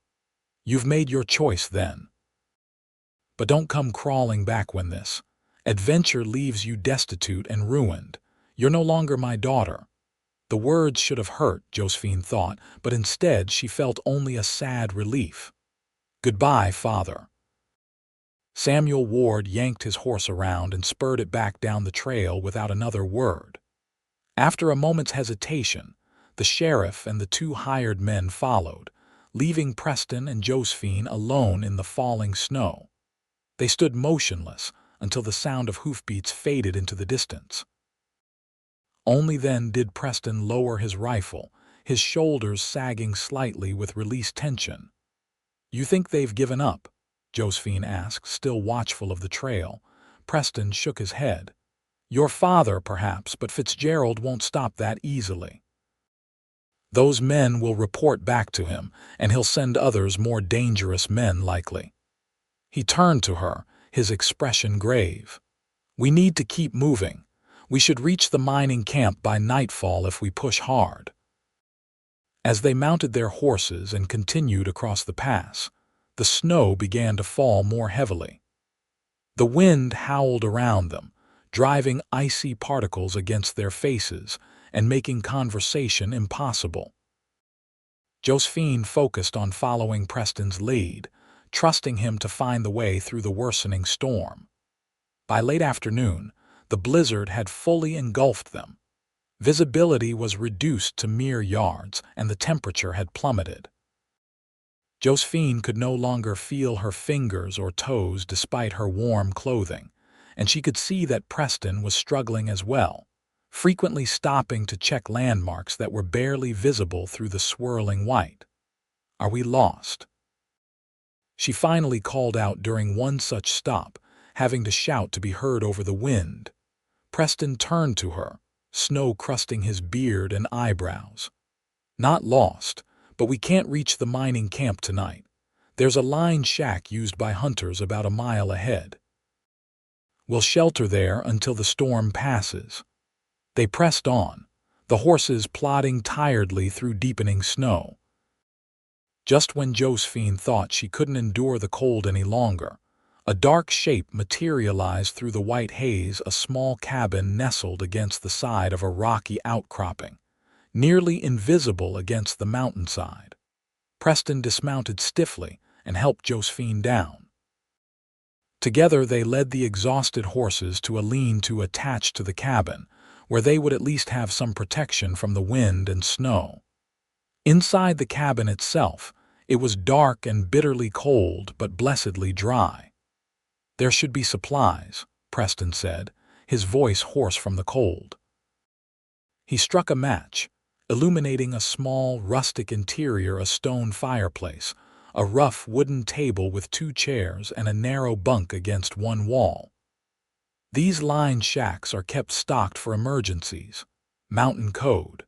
"You've made your choice then. But don't come crawling back when this adventure leaves you destitute and ruined. You're no longer my daughter." The words should have hurt, Josephine thought, but instead she felt only a sad relief. "Goodbye, father." Samuel Ward yanked his horse around and spurred it back down the trail without another word. After a moment's hesitation, the sheriff and the 2 hired men followed, leaving Preston and Josephine alone in the falling snow. They stood motionless until the sound of hoofbeats faded into the distance. Only then did Preston lower his rifle, his shoulders sagging slightly with released tension. "You think they've given up?" Josephine asked, still watchful of the trail. Preston shook his head. "Your father, perhaps, but Fitzgerald won't stop that easily. Those men will report back to him, and he'll send others, more dangerous men likely." He turned to her, his expression grave. "We need to keep moving. We should reach the mining camp by nightfall if we push hard." As they mounted their horses and continued across the pass, the snow began to fall more heavily. The wind howled around them, driving icy particles against their faces and making conversation impossible. Josephine focused on following Preston's lead, trusting him to find the way through the worsening storm. By late afternoon, the blizzard had fully engulfed them. Visibility was reduced to mere yards, and the temperature had plummeted. Josephine could no longer feel her fingers or toes despite her warm clothing, and she could see that Preston was struggling as well, frequently stopping to check landmarks that were barely visible through the swirling white. "Are we lost?" She finally called out during one such stop, having to shout to be heard over the wind. Preston turned to her, snow crusting his beard and eyebrows. "Not lost, but we can't reach the mining camp tonight. There's a line shack used by hunters about a mile ahead." We'll shelter there until the storm passes." They pressed on, the horses plodding tiredly through deepening snow. Just when Josephine thought she couldn't endure the cold any longer, a dark shape materialized through the white haze, a small cabin nestled against the side of a rocky outcropping, nearly invisible against the mountainside. Preston dismounted stiffly and helped Josephine down. Together they led the exhausted horses to a lean-to attached to the cabin, where they would at least have some protection from the wind and snow. Inside the cabin itself, it was dark and bitterly cold but blessedly dry. "There should be supplies," Preston said, his voice hoarse from the cold. He struck a match, illuminating a small, rustic interior, a stone fireplace, a rough wooden table with 2 chairs and a narrow bunk against one wall. "These line shacks are kept stocked for emergencies. Mountain code."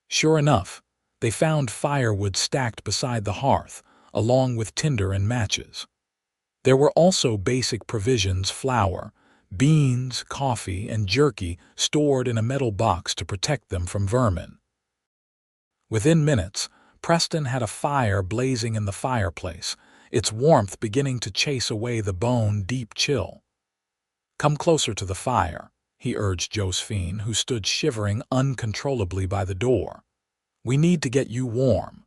Sure enough, they found firewood stacked beside the hearth, along with tinder and matches. There were also basic provisions: flour, beans, coffee, and jerky stored in a metal box to protect them from vermin. Within minutes, Preston had a fire blazing in the fireplace, its warmth beginning to chase away the bone-deep chill. "Come closer to the fire," he urged Josephine, who stood shivering uncontrollably by the door. "We need to get you warm."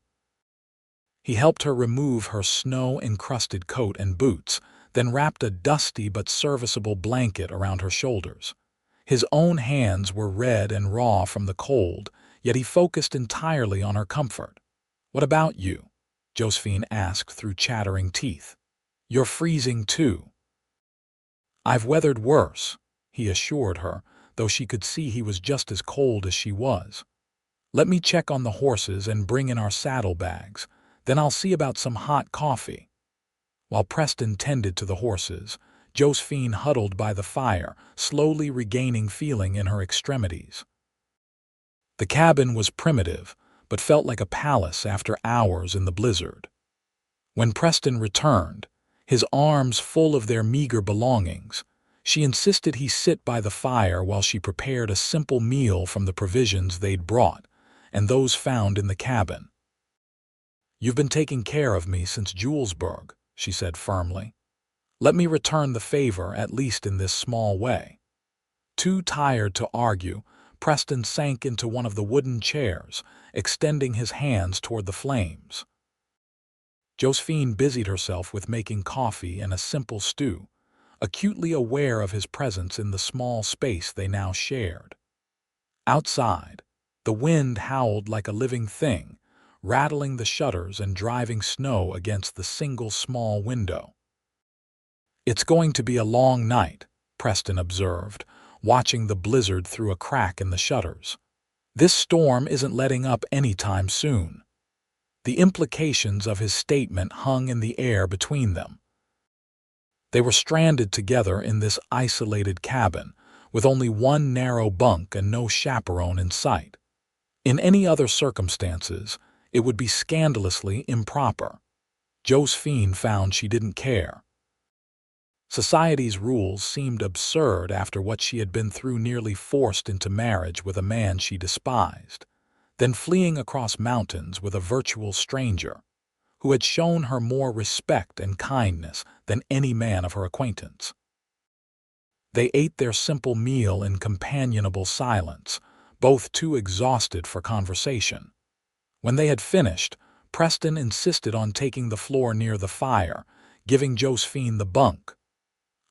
He helped her remove her snow-encrusted coat and boots, then wrapped a dusty but serviceable blanket around her shoulders. His own hands were red and raw from the cold, yet he focused entirely on her comfort. "What about you?" Josephine asked through chattering teeth. "You're freezing too." "I've weathered worse," he assured her, though she could see he was just as cold as she was. "Let me check on the horses and bring in our saddlebags. Then I'll see about some hot coffee." While Preston tended to the horses, Josephine huddled by the fire, slowly regaining feeling in her extremities. The cabin was primitive, but felt like a palace after hours in the blizzard. When Preston returned, his arms full of their meager belongings, she insisted he sit by the fire while she prepared a simple meal from the provisions they'd brought, and those found in the cabin. "You've been taking care of me since Julesburg," she said firmly. "Let me return the favor, at least in this small way." Too tired to argue, Preston sank into one of the wooden chairs, extending his hands toward the flames. Josephine busied herself with making coffee and a simple stew, acutely aware of his presence in the small space they now shared. Outside, the wind howled like a living thing, rattling the shutters and driving snow against the single small window. "It's going to be a long night," Preston observed, watching the blizzard through a crack in the shutters. "This storm isn't letting up anytime soon." The implications of his statement hung in the air between them. They were stranded together in this isolated cabin, with only one narrow bunk and no chaperone in sight. In any other circumstances, it would be scandalously improper. Josephine found she didn't care. Society's rules seemed absurd after what she had been through, nearly forced into marriage with a man she despised, then fleeing across mountains with a virtual stranger who had shown her more respect and kindness than any man of her acquaintance. They ate their simple meal in companionable silence, both too exhausted for conversation. When they had finished, Preston insisted on taking the floor near the fire, giving Josephine the bunk.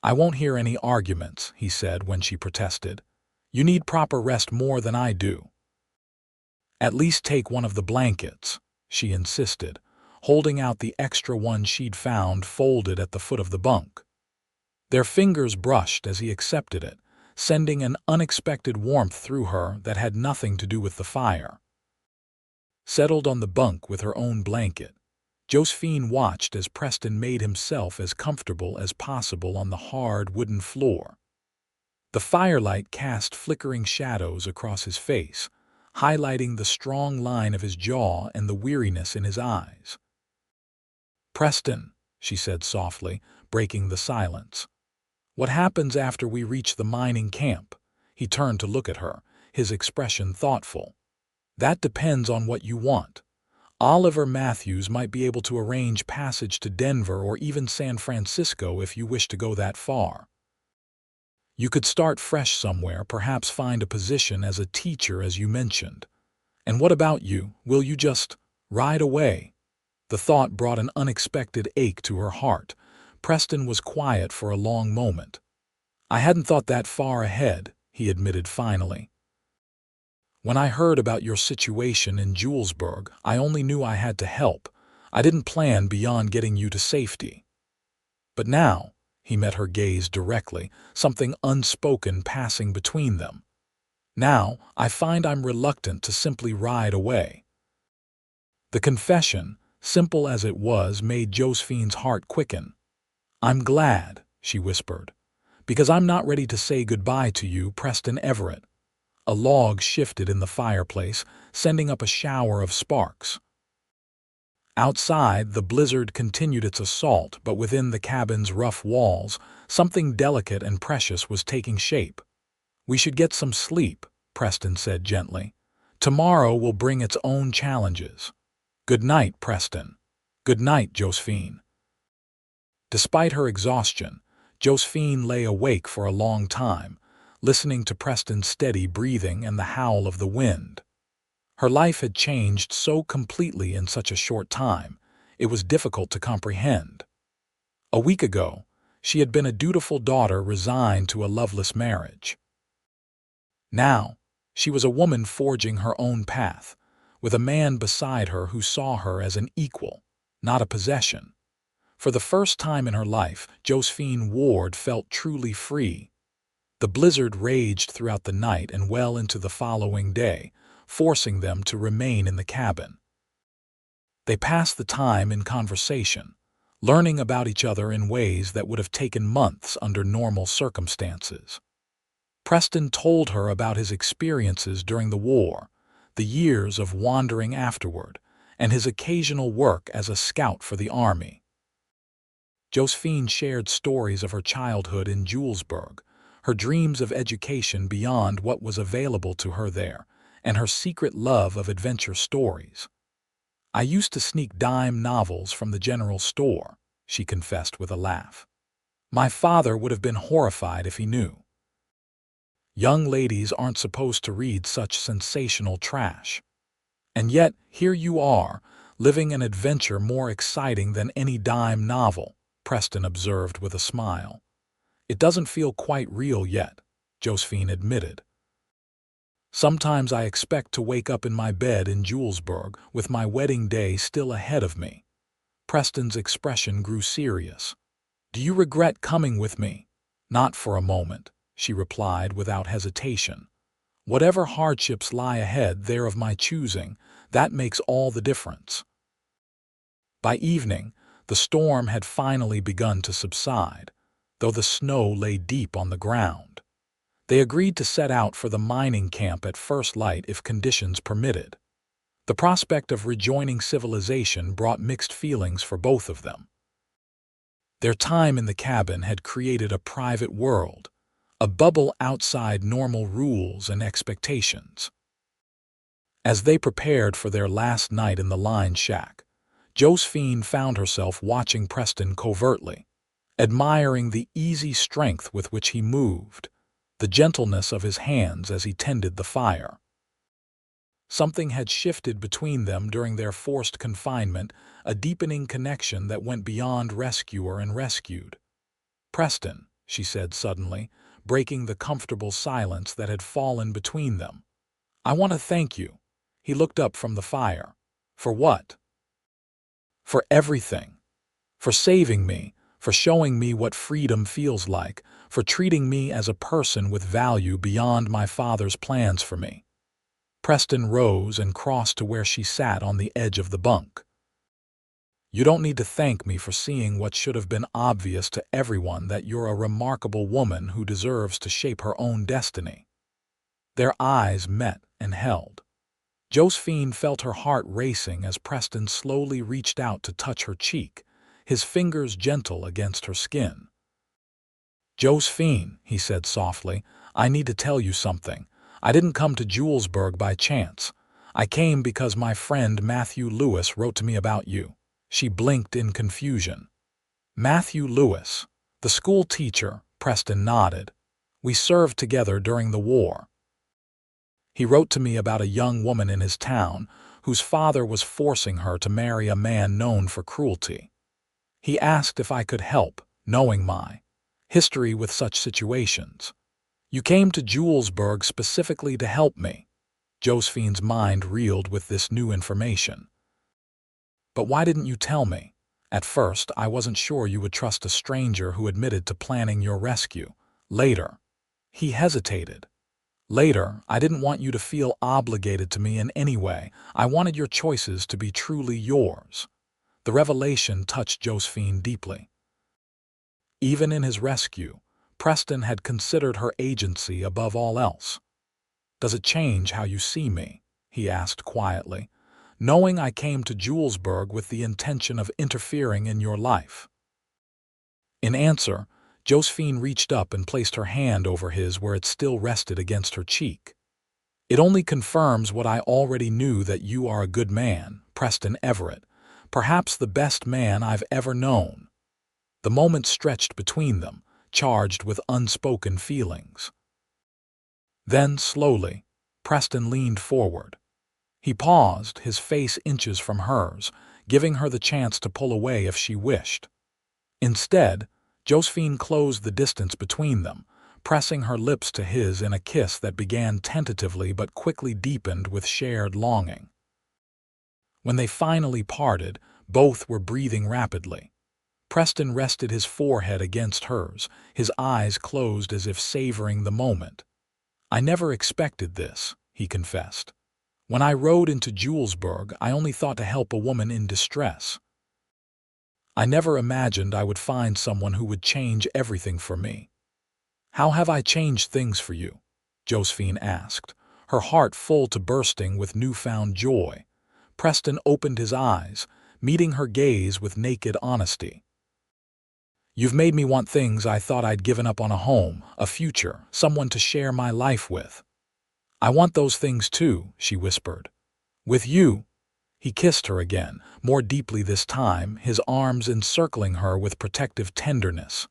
"I won't hear any arguments," he said when she protested. "You need proper rest more than I do." "At least take one of the blankets," she insisted, holding out the extra one she'd found folded at the foot of the bunk. Their fingers brushed as he accepted it, sending an unexpected warmth through her that had nothing to do with the fire. Settled on the bunk with her own blanket, Josephine watched as Preston made himself as comfortable as possible on the hard wooden floor. The firelight cast flickering shadows across his face, highlighting the strong line of his jaw and the weariness in his eyes. "Preston," she said softly, breaking the silence. What happens after we reach the mining camp? He turned to look at her, his expression thoughtful. That depends on what you want. Oliver Matthews might be able to arrange passage to Denver or even San Francisco if you wish to go that far. You could start fresh somewhere, perhaps find a position as a teacher as you mentioned. And what about you? Will you just ride away? The thought brought an unexpected ache to her heart. Preston was quiet for a long moment. I hadn't thought that far ahead, he admitted finally. When I heard about your situation in Julesburg, I only knew I had to help. I didn't plan beyond getting you to safety. But now, he met her gaze directly, something unspoken passing between them. Now, I find I'm reluctant to simply ride away. The confession, simple as it was, made Josephine's heart quicken. I'm glad, she whispered, because I'm not ready to say goodbye to you, Preston Everett. A log shifted in the fireplace, sending up a shower of sparks. Outside, the blizzard continued its assault, but within the cabin's rough walls, something delicate and precious was taking shape. We should get some sleep, Preston said gently. Tomorrow will bring its own challenges. Good night, Preston. Good night, Josephine. Despite her exhaustion, Josephine lay awake for a long time, listening to Preston's steady breathing and the howl of the wind. Her life had changed so completely in such a short time, it was difficult to comprehend. A week ago, she had been a dutiful daughter resigned to a loveless marriage. Now, she was a woman forging her own path, with a man beside her who saw her as an equal, not a possession. For the first time in her life, Josephine Ward felt truly free. The blizzard raged throughout the night and well into the following day, forcing them to remain in the cabin. They passed the time in conversation, learning about each other in ways that would have taken months under normal circumstances. Preston told her about his experiences during the war, the years of wandering afterward, and his occasional work as a scout for the army. Josephine shared stories of her childhood in Julesburg, her dreams of education beyond what was available to her there, and her secret love of adventure stories. I used to sneak dime novels from the general store, she confessed with a laugh. My father would have been horrified if he knew. Young ladies aren't supposed to read such sensational trash. And yet, here you are, living an adventure more exciting than any dime novel, Preston observed with a smile. It doesn't feel quite real yet, Josephine admitted. Sometimes I expect to wake up in my bed in Julesburg with my wedding day still ahead of me. Preston's expression grew serious. Do you regret coming with me? Not for a moment, she replied without hesitation. Whatever hardships lie ahead, they're of my choosing. That makes all the difference. By evening, the storm had finally begun to subside, though the snow lay deep on the ground. They agreed to set out for the mining camp at first light if conditions permitted. The prospect of rejoining civilization brought mixed feelings for both of them. Their time in the cabin had created a private world, a bubble outside normal rules and expectations. As they prepared for their last night in the line shack, Josephine found herself watching Preston covertly, admiring the easy strength with which he moved, the gentleness of his hands as he tended the fire. Something had shifted between them during their forced confinement, a deepening connection that went beyond rescuer and rescued. Preston, she said suddenly, breaking the comfortable silence that had fallen between them. I want to thank you. He looked up from the fire. For what? For everything. For saving me, for showing me what freedom feels like, for treating me as a person with value beyond my father's plans for me. Preston rose and crossed to where she sat on the edge of the bunk. You don't need to thank me for seeing what should have been obvious to everyone, that you're a remarkable woman who deserves to shape her own destiny. Their eyes met and held. Josephine felt her heart racing as Preston slowly reached out to touch her cheek, his fingers gentle against her skin. "Josephine," he said softly, "I need to tell you something. I didn't come to Julesburg by chance. I came because my friend Matthew Lewis wrote to me about you." She blinked in confusion. "Matthew Lewis, the school teacher," Preston nodded. "We served together during the war. He wrote to me about a young woman in his town whose father was forcing her to marry a man known for cruelty. He asked if I could help, knowing my history with such situations. You came to Julesburg specifically to help me." Josephine's mind reeled with this new information. "But why didn't you tell me? At first, I wasn't sure you would trust a stranger who admitted to planning your rescue. Later," he hesitated. "Later, I didn't want you to feel obligated to me in any way. I wanted your choices to be truly yours." The revelation touched Josephine deeply. Even in his rescue, Preston had considered her agency above all else. "Does it change how you see me?" he asked quietly, "knowing I came to Julesburg with the intention of interfering in your life?" In answer, Josephine reached up and placed her hand over his where it still rested against her cheek. "It only confirms what I already knew, that you are a good man, Preston Everett, perhaps the best man I've ever known." The moment stretched between them, charged with unspoken feelings. Then, slowly, Preston leaned forward. He paused, his face inches from hers, giving her the chance to pull away if she wished. Instead, Josephine closed the distance between them, pressing her lips to his in a kiss that began tentatively but quickly deepened with shared longing. When they finally parted, both were breathing rapidly. Preston rested his forehead against hers, his eyes closed as if savoring the moment. "I never expected this," he confessed. "When I rode into Julesburg, I only thought to help a woman in distress. I never imagined I would find someone who would change everything for me." "How have I changed things for you?" Josephine asked, her heart full to bursting with newfound joy. Preston opened his eyes, meeting her gaze with naked honesty. "You've made me want things I thought I'd given up on: a home, a future, someone to share my life with." "I want those things too," she whispered. "With you." He kissed her again, more deeply this time, his arms encircling her with protective tenderness.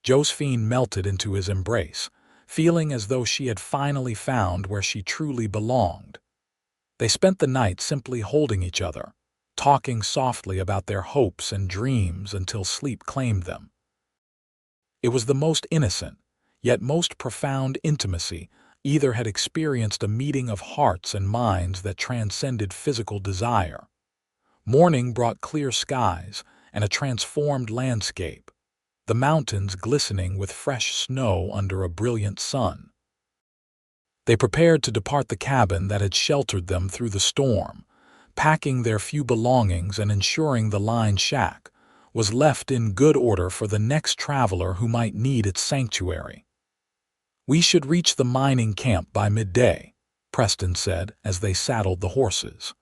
Josephine melted into his embrace, feeling as though she had finally found where she truly belonged. They spent the night simply holding each other, talking softly about their hopes and dreams until sleep claimed them. It was the most innocent, yet most profound intimacy either had experienced, a meeting of hearts and minds that transcended physical desire. Morning brought clear skies and a transformed landscape, the mountains glistening with fresh snow under a brilliant sun. They prepared to depart the cabin that had sheltered them through the storm, packing their few belongings and ensuring the lined shack was left in good order for the next traveler who might need its sanctuary. "We should reach the mining camp by midday," Preston said as they saddled the horses.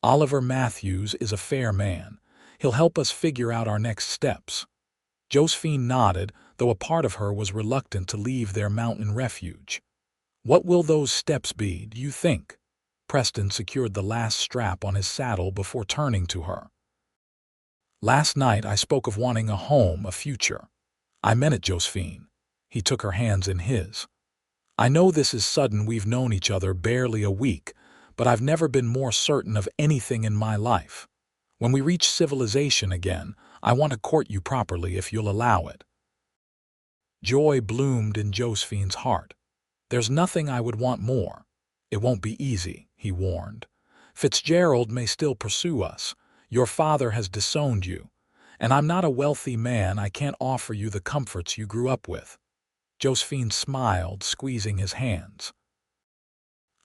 "Oliver Matthews is a fair man. He'll help us figure out our next steps." Josephine nodded, though a part of her was reluctant to leave their mountain refuge. "What will those steps be, do you think?" Preston secured the last strap on his saddle before turning to her. "Last night I spoke of wanting a home, a future. I meant it, Josephine." He took her hands in his. "I know this is sudden, we've known each other barely a week, but I've never been more certain of anything in my life. When we reach civilization again, I want to court you properly if you'll allow it." Joy bloomed in Josephine's heart. "There's nothing I would want more." "It won't be easy," he warned. "Fitzgerald may still pursue us. Your father has disowned you. And I'm not a wealthy man, I can't offer you the comforts you grew up with." Josephine smiled, squeezing his hands.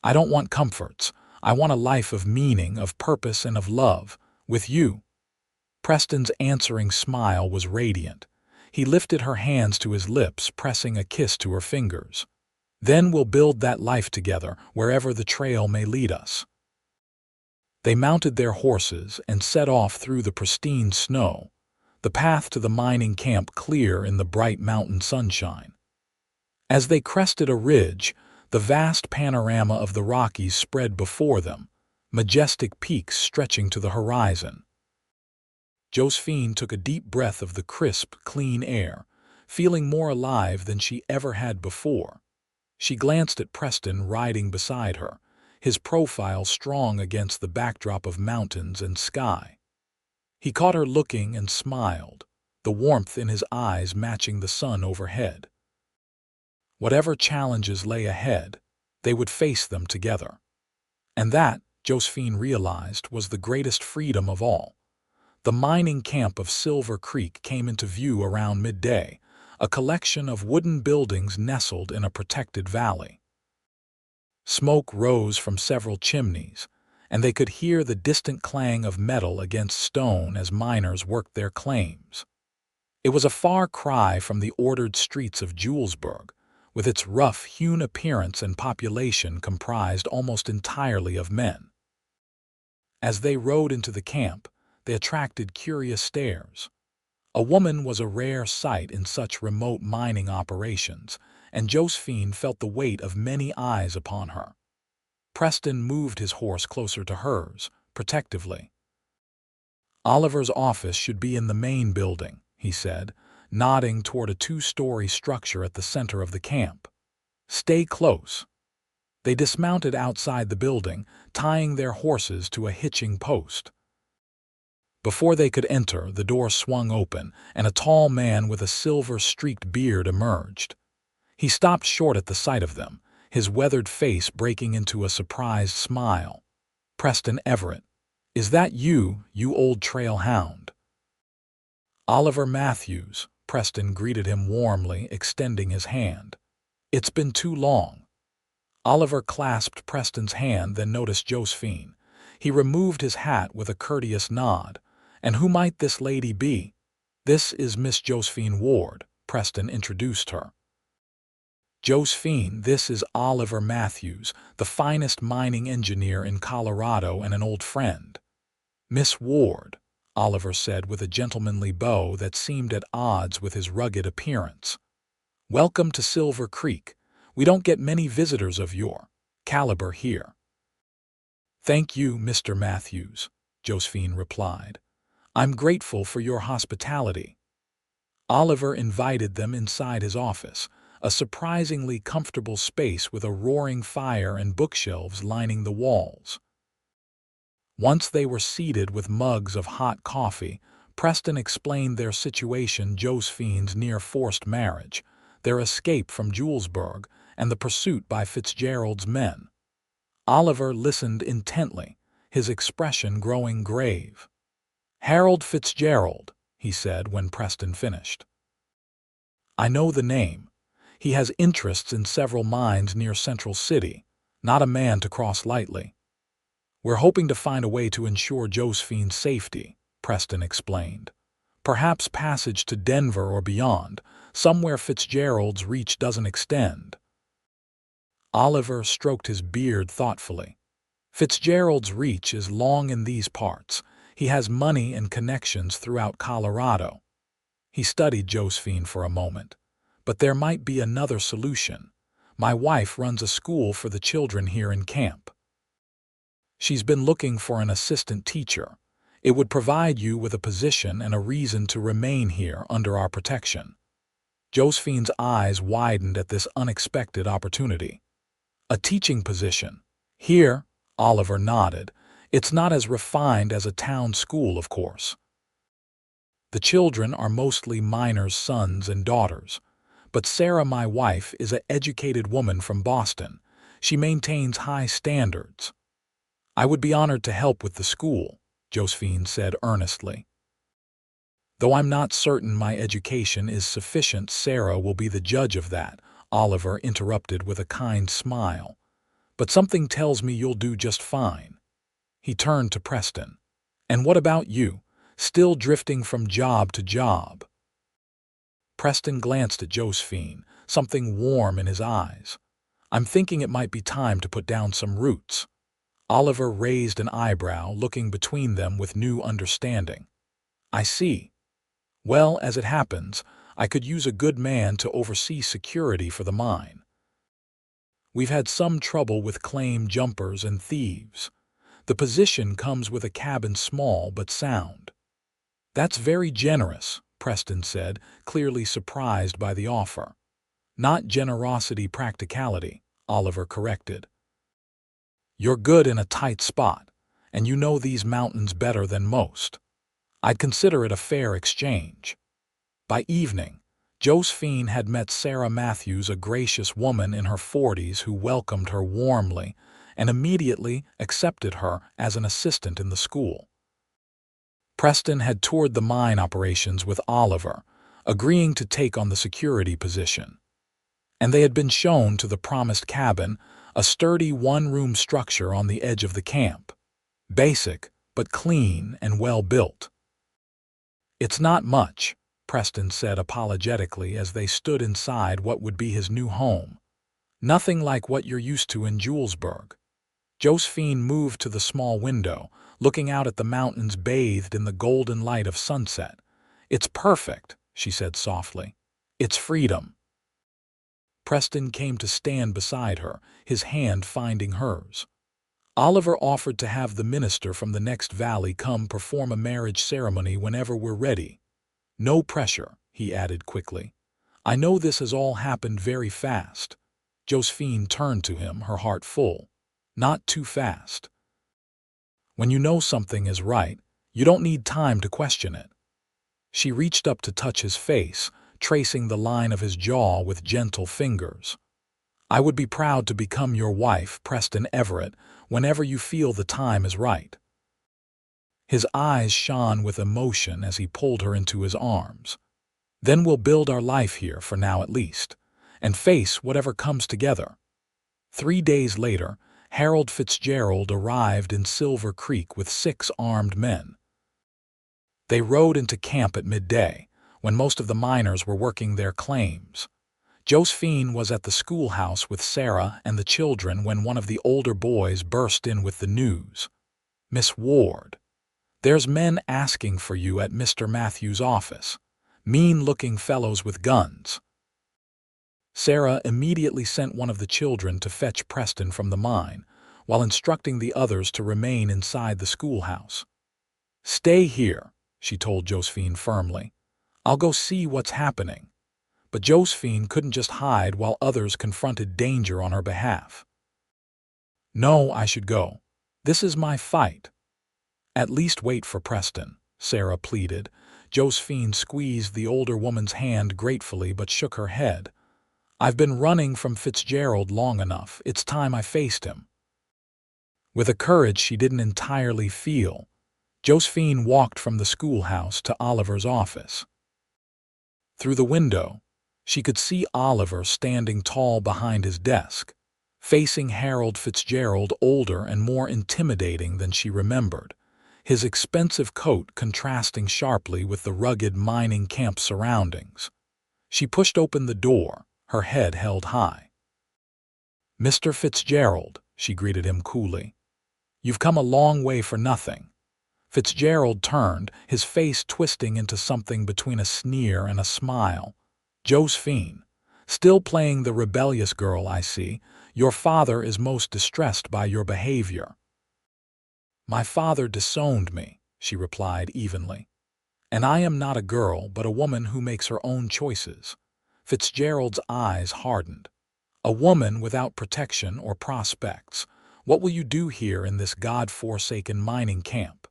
"I don't want comforts. I want a life of meaning, of purpose, and of love. With you." Preston's answering smile was radiant. He lifted her hands to his lips, pressing a kiss to her fingers. "Then we'll build that life together, wherever the trail may lead us." They mounted their horses and set off through the pristine snow. the path to the mining camp clear in the bright mountain sunshine. As they crested a ridge, the vast panorama of the Rockies spread before them, majestic peaks stretching to the horizon. Josephine took a deep breath of the crisp, clean air, feeling more alive than she ever had before. She glanced at Preston riding beside her, his profile strong against the backdrop of mountains and sky. He caught her looking and smiled, the warmth in his eyes matching the sun overhead. Whatever challenges lay ahead, they would face them together. And that, Josephine realized, was the greatest freedom of all. The mining camp of Silver Creek came into view around midday, a collection of wooden buildings nestled in a protected valley. Smoke rose from several chimneys, and they could hear the distant clang of metal against stone as miners worked their claims. It was a far cry from the ordered streets of Julesburg, with its rough-hewn appearance and population comprised almost entirely of men. As they rode into the camp, they attracted curious stares. A woman was a rare sight in such remote mining operations, and Josephine felt the weight of many eyes upon her. Preston moved his horse closer to hers, protectively. "Oliver's office should be in the main building," he said, nodding toward a two-story structure at the center of the camp. "Stay close." They dismounted outside the building, tying their horses to a hitching post. Before they could enter, the door swung open, and a tall man with a silver-streaked beard emerged. He stopped short at the sight of them, his weathered face breaking into a surprised smile. "Preston Everett. Is that you, you old trail hound?" "Oliver Matthews," Preston greeted him warmly, extending his hand. "It's been too long." Oliver clasped Preston's hand, then noticed Josephine. He removed his hat with a courteous nod. "And who might this lady be?" "This is Miss Josephine Ward," Preston introduced her. "Josephine, this is Oliver Matthews, the finest mining engineer in Colorado and an old friend." "Miss Ward," Oliver said with a gentlemanly bow that seemed at odds with his rugged appearance. "Welcome to Silver Creek. We don't get many visitors of your caliber here." "Thank you, Mr. Matthews," Josephine replied. "I'm grateful for your hospitality." Oliver invited them inside his office, a surprisingly comfortable space with a roaring fire and bookshelves lining the walls. Once they were seated with mugs of hot coffee, Preston explained their situation: Josephine's near-forced marriage, their escape from Julesburg, and the pursuit by Fitzgerald's men. Oliver listened intently, his expression growing grave. "Harold Fitzgerald," he said when Preston finished. "I know the name. He has interests in several mines near Central City, not a man to cross lightly." "We're hoping to find a way to ensure Josephine's safety," Preston explained. "Perhaps passage to Denver or beyond, somewhere Fitzgerald's reach doesn't extend." Oliver stroked his beard thoughtfully. "Fitzgerald's reach is long in these parts. He has money and connections throughout Colorado." He studied Josephine for a moment. "But there might be another solution. My wife runs a school for the children here in camp. She's been looking for an assistant teacher. It would provide you with a position and a reason to remain here under our protection." Josephine's eyes widened at this unexpected opportunity. "A teaching position? Here?" Oliver nodded. "It's not as refined as a town school, of course. The children are mostly miners' sons and daughters. But Sarah, my wife, is an educated woman from Boston. She maintains high standards." "I would be honored to help with the school," Josephine said earnestly. "Though I'm not certain my education is sufficient, Sarah will be the judge of that," Oliver interrupted with a kind smile. "But something tells me you'll do just fine." He turned to Preston. "And what about you? Still drifting from job to job?" Preston glanced at Josephine, something warm in his eyes. "I'm thinking it might be time to put down some roots." Oliver raised an eyebrow, looking between them with new understanding. "I see. Well, as it happens, I could use a good man to oversee security for the mine. We've had some trouble with claim jumpers and thieves. The position comes with a cabin small but sound. That's very generous, Preston said, clearly surprised by the offer. Not generosity, practicality, Oliver corrected. You're good in a tight spot, and you know these mountains better than most. I'd consider it a fair exchange. By evening, Josephine had met Sarah Matthews, a gracious woman in her 40s who welcomed her warmly and immediately accepted her as an assistant in the school. Preston had toured the mine operations with Oliver, agreeing to take on the security position. And they had been shown to the promised cabin, a sturdy one-room structure on the edge of the camp. Basic, but clean and well-built. It's not much, Preston said apologetically as they stood inside what would be his new home. Nothing like what you're used to in Julesburg. Josephine moved to the small window, looking out at the mountains bathed in the golden light of sunset. It's perfect, she said softly. It's freedom. Preston came to stand beside her, his hand finding hers. Oliver offered to have the minister from the next valley come perform a marriage ceremony whenever we're ready. No pressure, he added quickly. I know this has all happened very fast. Josephine turned to him, her heart full. Not too fast. When you know something is right, you don't need time to question it. She reached up to touch his face, tracing the line of his jaw with gentle fingers. I would be proud to become your wife, Preston Everett, whenever you feel the time is right. His eyes shone with emotion as he pulled her into his arms. Then we'll build our life here, for now at least, and face whatever comes together. 3 days later, Harold Fitzgerald arrived in Silver Creek with 6 armed men. They rode into camp at midday, when most of the miners were working their claims. Josephine was at the schoolhouse with Sarah and the children when one of the older boys burst in with the news. Miss Ward, there's men asking for you at Mr. Matthews' office. Mean-looking fellows with guns. Sarah immediately sent one of the children to fetch Preston from the mine, while instructing the others to remain inside the schoolhouse. Stay here, she told Josephine firmly. I'll go see what's happening. But Josephine couldn't just hide while others confronted danger on her behalf. No, I should go. This is my fight. At least wait for Preston, Sarah pleaded. Josephine squeezed the older woman's hand gratefully but shook her head. I've been running from Fitzgerald long enough. It's time I faced him. With a courage she didn't entirely feel, Josephine walked from the schoolhouse to Oliver's office. Through the window, she could see Oliver standing tall behind his desk, facing Harold Fitzgerald, older and more intimidating than she remembered, his expensive coat contrasting sharply with the rugged mining camp surroundings. She pushed open the door, her head held high. Mr. Fitzgerald, she greeted him coolly. You've come a long way for nothing. Fitzgerald turned, his face twisting into something between a sneer and a smile. Josephine, still playing the rebellious girl, I see. Your father is most distressed by your behavior. My father disowned me, she replied evenly. And I am not a girl, but a woman who makes her own choices. Fitzgerald's eyes hardened. A woman without protection or prospects. What will you do here in this God-forsaken mining camp?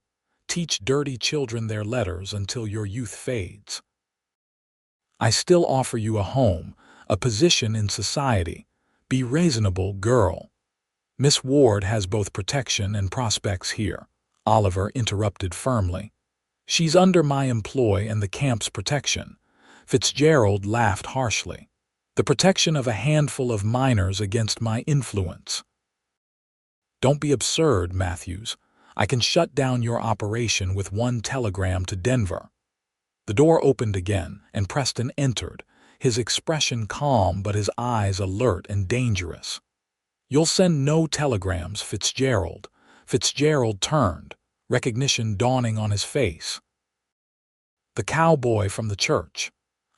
Teach dirty children their letters until your youth fades. I still offer you a home, a position in society. Be reasonable, girl. Miss Ward has both protection and prospects here, Oliver interrupted firmly. She's under my employ and the camp's protection. Fitzgerald laughed harshly. The protection of a handful of miners against my influence. Don't be absurd, Matthews. I can shut down your operation with one telegram to Denver. The door opened again, and Preston entered, his expression calm but his eyes alert and dangerous. You'll send no telegrams, Fitzgerald. Fitzgerald turned, recognition dawning on his face. "The cowboy from the church.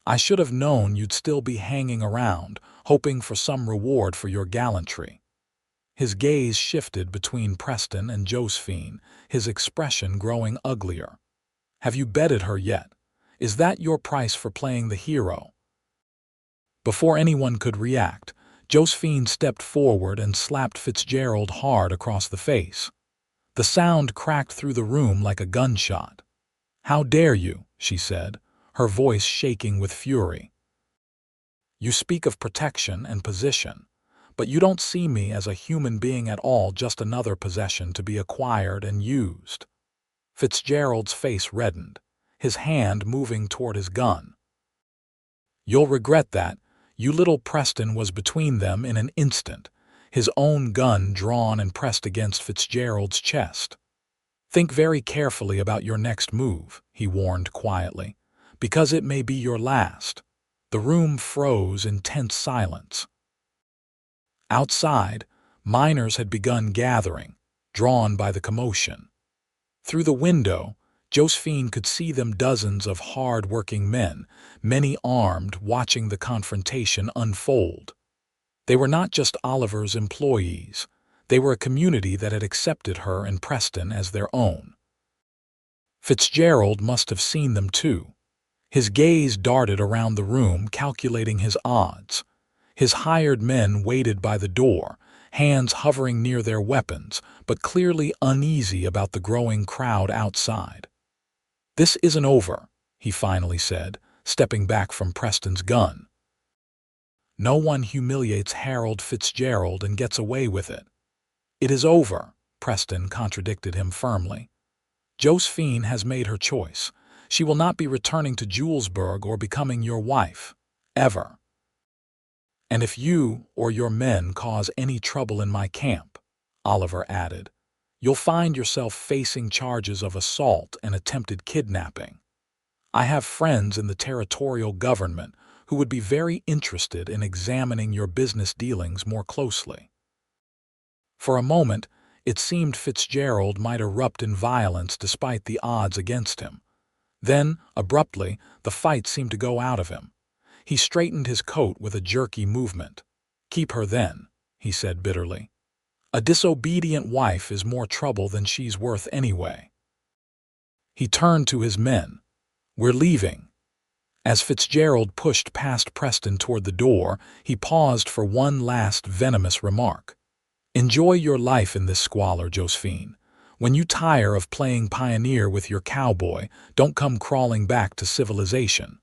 I should have known you'd still be hanging around, hoping for some reward for your gallantry." His gaze shifted between Preston and Josephine, his expression growing uglier. "Have you bedded her yet? Is that your price for playing the hero?" Before anyone could react, Josephine stepped forward and slapped Fitzgerald hard across the face. The sound cracked through the room like a gunshot. "How dare you?" she said, her voice shaking with fury. "You speak of protection and position, but you don't see me as a human being at all, just another possession to be acquired and used." Fitzgerald's face reddened, his hand moving toward his gun. "You'll regret that." You little Preston was between them in an instant, his own gun drawn and pressed against Fitzgerald's chest. "Think very carefully about your next move," he warned quietly, "because it may be your last." The room froze in tense silence. Outside, miners had begun gathering, drawn by the commotion. Through the window, Josephine could see them, dozens of hard-working men, many armed, watching the confrontation unfold. They were not just Oliver's employees. They were a community that had accepted her and Preston as their own. Fitzgerald must have seen them too. His gaze darted around the room, calculating his odds. His hired men waited by the door, hands hovering near their weapons, but clearly uneasy about the growing crowd outside. "This isn't over," he finally said, stepping back from Preston's gun. "No one humiliates Harold Fitzgerald and gets away with it." "It is over," Preston contradicted him firmly. "Josephine has made her choice. She will not be returning to Julesburg or becoming your wife. Ever. And if you or your men cause any trouble in my camp," Oliver added, "you'll find yourself facing charges of assault and attempted kidnapping. I have friends in the territorial government who would be very interested in examining your business dealings more closely." For a moment, it seemed Fitzgerald might erupt in violence despite the odds against him. Then, abruptly, the fight seemed to go out of him. He straightened his coat with a jerky movement. "Keep her then," he said bitterly. "A disobedient wife is more trouble than she's worth anyway." He turned to his men. "We're leaving." As Fitzgerald pushed past Preston toward the door, he paused for one last venomous remark. "Enjoy your life in this squalor, Josephine. When you tire of playing pioneer with your cowboy, don't come crawling back to civilization."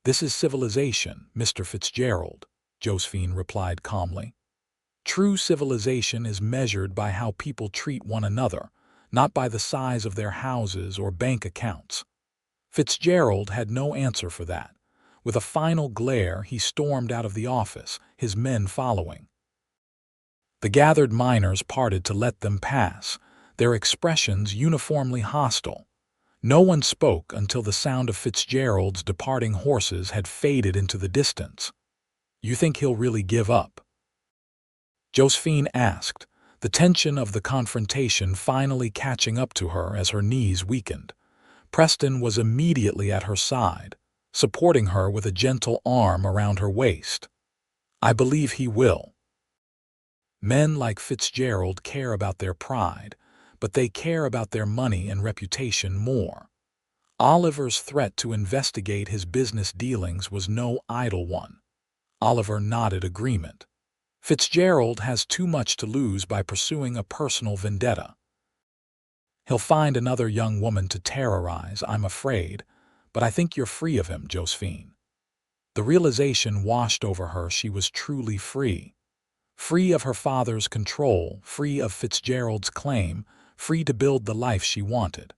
"This is civilization, Mr. Fitzgerald," Josephine replied calmly. "True civilization is measured by how people treat one another, not by the size of their houses or bank accounts." Fitzgerald had no answer for that. With a final glare, he stormed out of the office, his men following. The gathered miners parted to let them pass, their expressions uniformly hostile. No one spoke until the sound of Fitzgerald's departing horses had faded into the distance. "You think he'll really give up?" Josephine asked, the tension of the confrontation finally catching up to her as her knees weakened. Preston was immediately at her side, supporting her with a gentle arm around her waist. "I believe he will." Men like Fitzgerald care about their pride, but they care about their money and reputation more. Oliver's threat to investigate his business dealings was no idle one. Oliver nodded agreement. "Fitzgerald has too much to lose by pursuing a personal vendetta. He'll find another young woman to terrorize, I'm afraid, but I think you're free of him, Josephine." The realization washed over her she was truly free. Free of her father's control, free of Fitzgerald's claim, free to build the life she wanted.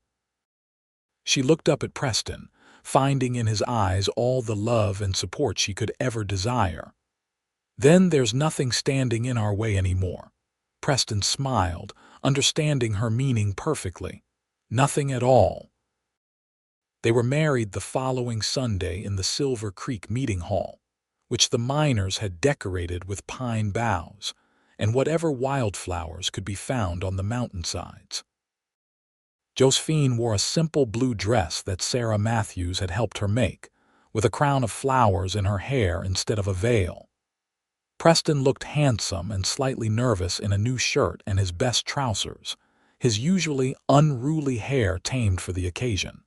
She looked up at Preston, finding in his eyes all the love and support she could ever desire. "Then there's nothing standing in our way anymore." Preston smiled, understanding her meaning perfectly. "Nothing at all." They were married the following Sunday in the Silver Creek Meeting Hall, which the miners had decorated with pine boughs and whatever wildflowers could be found on the mountainsides. Josephine wore a simple blue dress that Sarah Matthews had helped her make, with a crown of flowers in her hair instead of a veil. Preston looked handsome and slightly nervous in a new shirt and his best trousers, his usually unruly hair tamed for the occasion.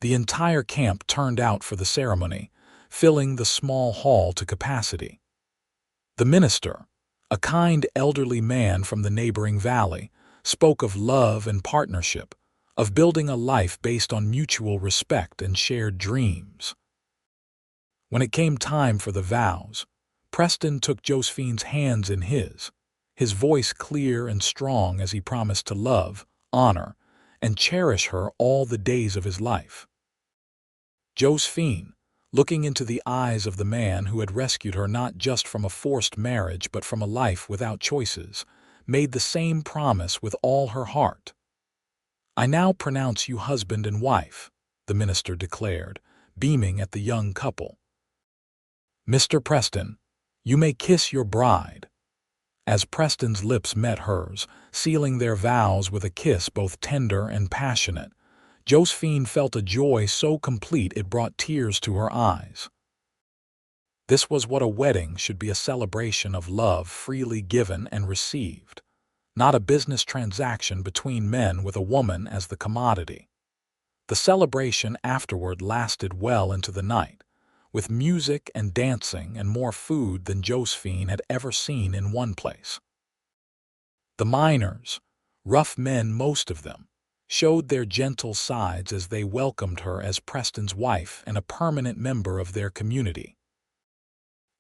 The entire camp turned out for the ceremony, filling the small hall to capacity. The minister, a kind elderly man from the neighboring valley, spoke of love and partnership, of building a life based on mutual respect and shared dreams. When it came time for the vows, Preston took Josephine's hands in his voice clear and strong as he promised to love, honor, and cherish her all the days of his life. Josephine, looking into the eyes of the man who had rescued her not just from a forced marriage but from a life without choices, made the same promise with all her heart. "I now pronounce you husband and wife," the minister declared, beaming at the young couple. "Mr. Preston, you may kiss your bride." As Preston's lips met hers, sealing their vows with a kiss both tender and passionate, Josephine felt a joy so complete it brought tears to her eyes. This was what a wedding should be: a celebration of love freely given and received, not a business transaction between men with a woman as the commodity. The celebration afterward lasted well into the night, with music and dancing and more food than Josephine had ever seen in one place. The miners, rough men most of them, showed their gentle sides as they welcomed her as Preston's wife and a permanent member of their community.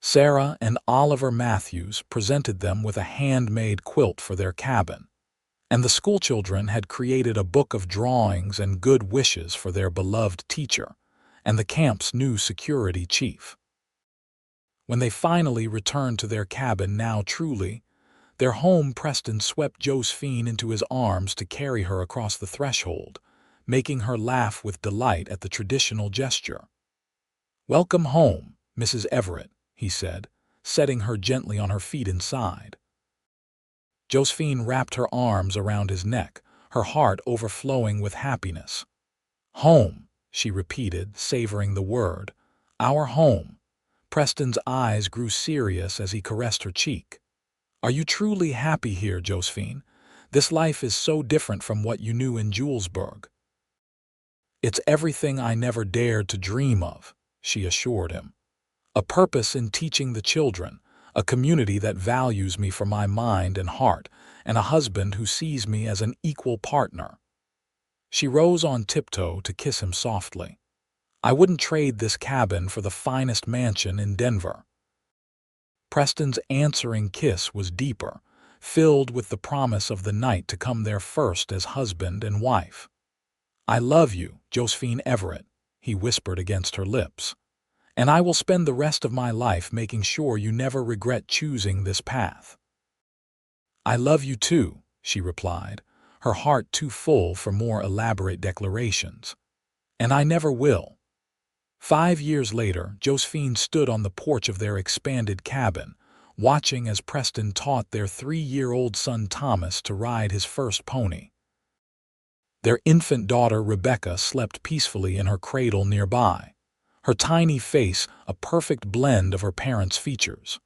Sarah and Oliver Matthews presented them with a handmade quilt for their cabin, and the schoolchildren had created a book of drawings and good wishes for their beloved teacher and the camp's new security chief. When they finally returned to their cabin, now truly their home, Preston swept Josephine into his arms to carry her across the threshold, making her laugh with delight at the traditional gesture. "Welcome home, Mrs. Everett," he said, setting her gently on her feet inside. Josephine wrapped her arms around his neck, her heart overflowing with happiness. "Home," she repeated, savoring the word. "Our home." Preston's eyes grew serious as he caressed her cheek. "Are you truly happy here, Josephine? This life is so different from what you knew in Julesburg." "It's everything I never dared to dream of," she assured him. "A purpose in teaching the children, a community that values me for my mind and heart, and a husband who sees me as an equal partner." She rose on tiptoe to kiss him softly. "I wouldn't trade this cabin for the finest mansion in Denver." Preston's answering kiss was deeper, filled with the promise of the night to come there first as husband and wife. "I love you, Josephine Everett," he whispered against her lips, "and I will spend the rest of my life making sure you never regret choosing this path." "I love you too," she replied, her heart too full for more elaborate declarations. "And I never will." 5 years later, Josephine stood on the porch of their expanded cabin, watching as Preston taught their 3-year-old son Thomas to ride his first pony. Their infant daughter Rebecca slept peacefully in her cradle nearby, her tiny face a perfect blend of her parents' features.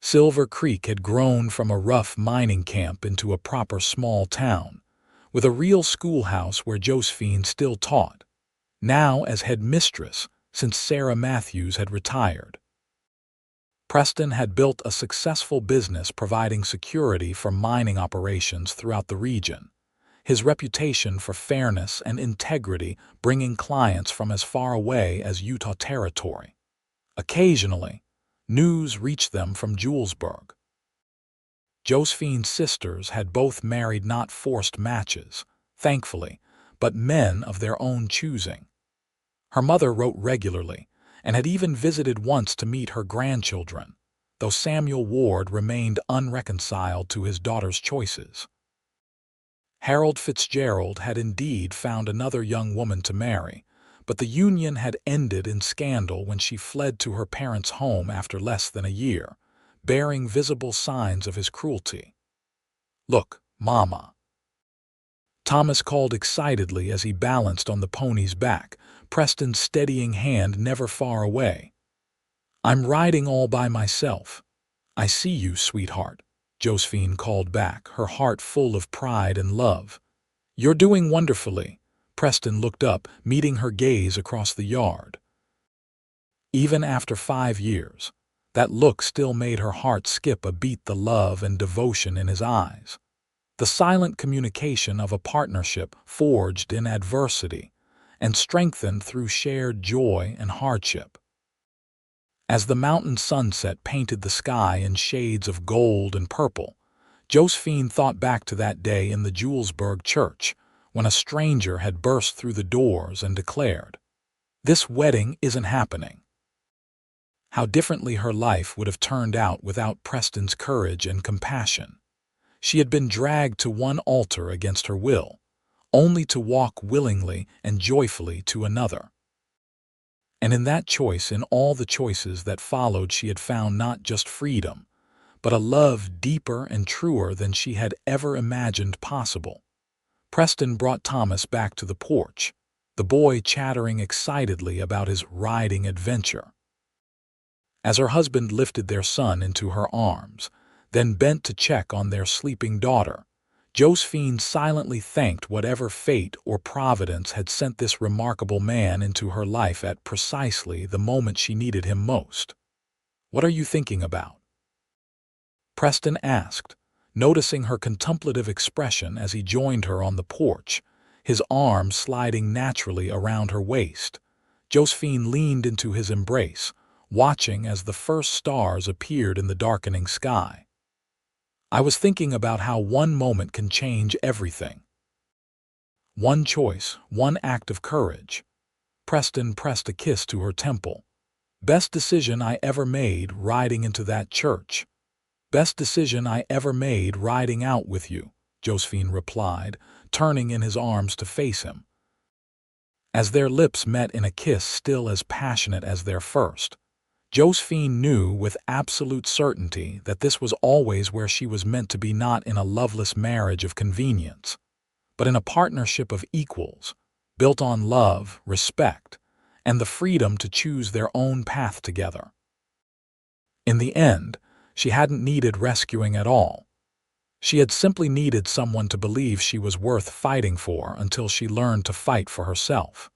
Silver Creek had grown from a rough mining camp into a proper small town, with a real schoolhouse where Josephine still taught, now as head mistress since Sarah Matthews had retired. Preston had built a successful business providing security for mining operations throughout the region, his reputation for fairness and integrity bringing clients from as far away as Utah Territory. Occasionally, news reached them from Julesburg. Josephine's sisters had both married not forced matches, thankfully, but men of their own choosing. Her mother wrote regularly, and had even visited once to meet her grandchildren, though Samuel Ward remained unreconciled to his daughter's choices. Harold Fitzgerald had indeed found another young woman to marry, but the union had ended in scandal when she fled to her parents' home after less than a year, bearing visible signs of his cruelty. "Look, Mama," Thomas called excitedly as he balanced on the pony's back, Preston's steadying hand never far away. "I'm riding all by myself." "I see you, sweetheart," Josephine called back, her heart full of pride and love. "You're doing wonderfully." Preston looked up, meeting her gaze across the yard. Even after 5 years, that look still made her heart skip a beat, the love and devotion in his eyes. The silent communication of a partnership forged in adversity and strengthened through shared joy and hardship. As the mountain sunset painted the sky in shades of gold and purple, Josephine thought back to that day in the Julesburg church when a stranger had burst through the doors and declared, "This wedding isn't happening." How differently her life would have turned out without Preston's courage and compassion. She had been dragged to one altar against her will, only to walk willingly and joyfully to another. And in that choice, in all the choices that followed, she had found not just freedom, but a love deeper and truer than she had ever imagined possible. Preston brought Thomas back to the porch, the boy chattering excitedly about his riding adventure. As her husband lifted their son into her arms, then bent to check on their sleeping daughter, Josephine silently thanked whatever fate or providence had sent this remarkable man into her life at precisely the moment she needed him most. "What are you thinking about?" Preston asked, noticing her contemplative expression as he joined her on the porch, his arm sliding naturally around her waist. Josephine leaned into his embrace, watching as the first stars appeared in the darkening sky. "I was thinking about how one moment can change everything. One choice, one act of courage." Preston pressed a kiss to her temple. "Best decision I ever made riding into that church." "Best decision I ever made riding out with you," Josephine replied, turning in his arms to face him. As their lips met in a kiss still as passionate as their first, Josephine knew with absolute certainty that this was always where she was meant to be, not in a loveless marriage of convenience, but in a partnership of equals, built on love, respect, and the freedom to choose their own path together. In the end, she hadn't needed rescuing at all. She had simply needed someone to believe she was worth fighting for until she learned to fight for herself.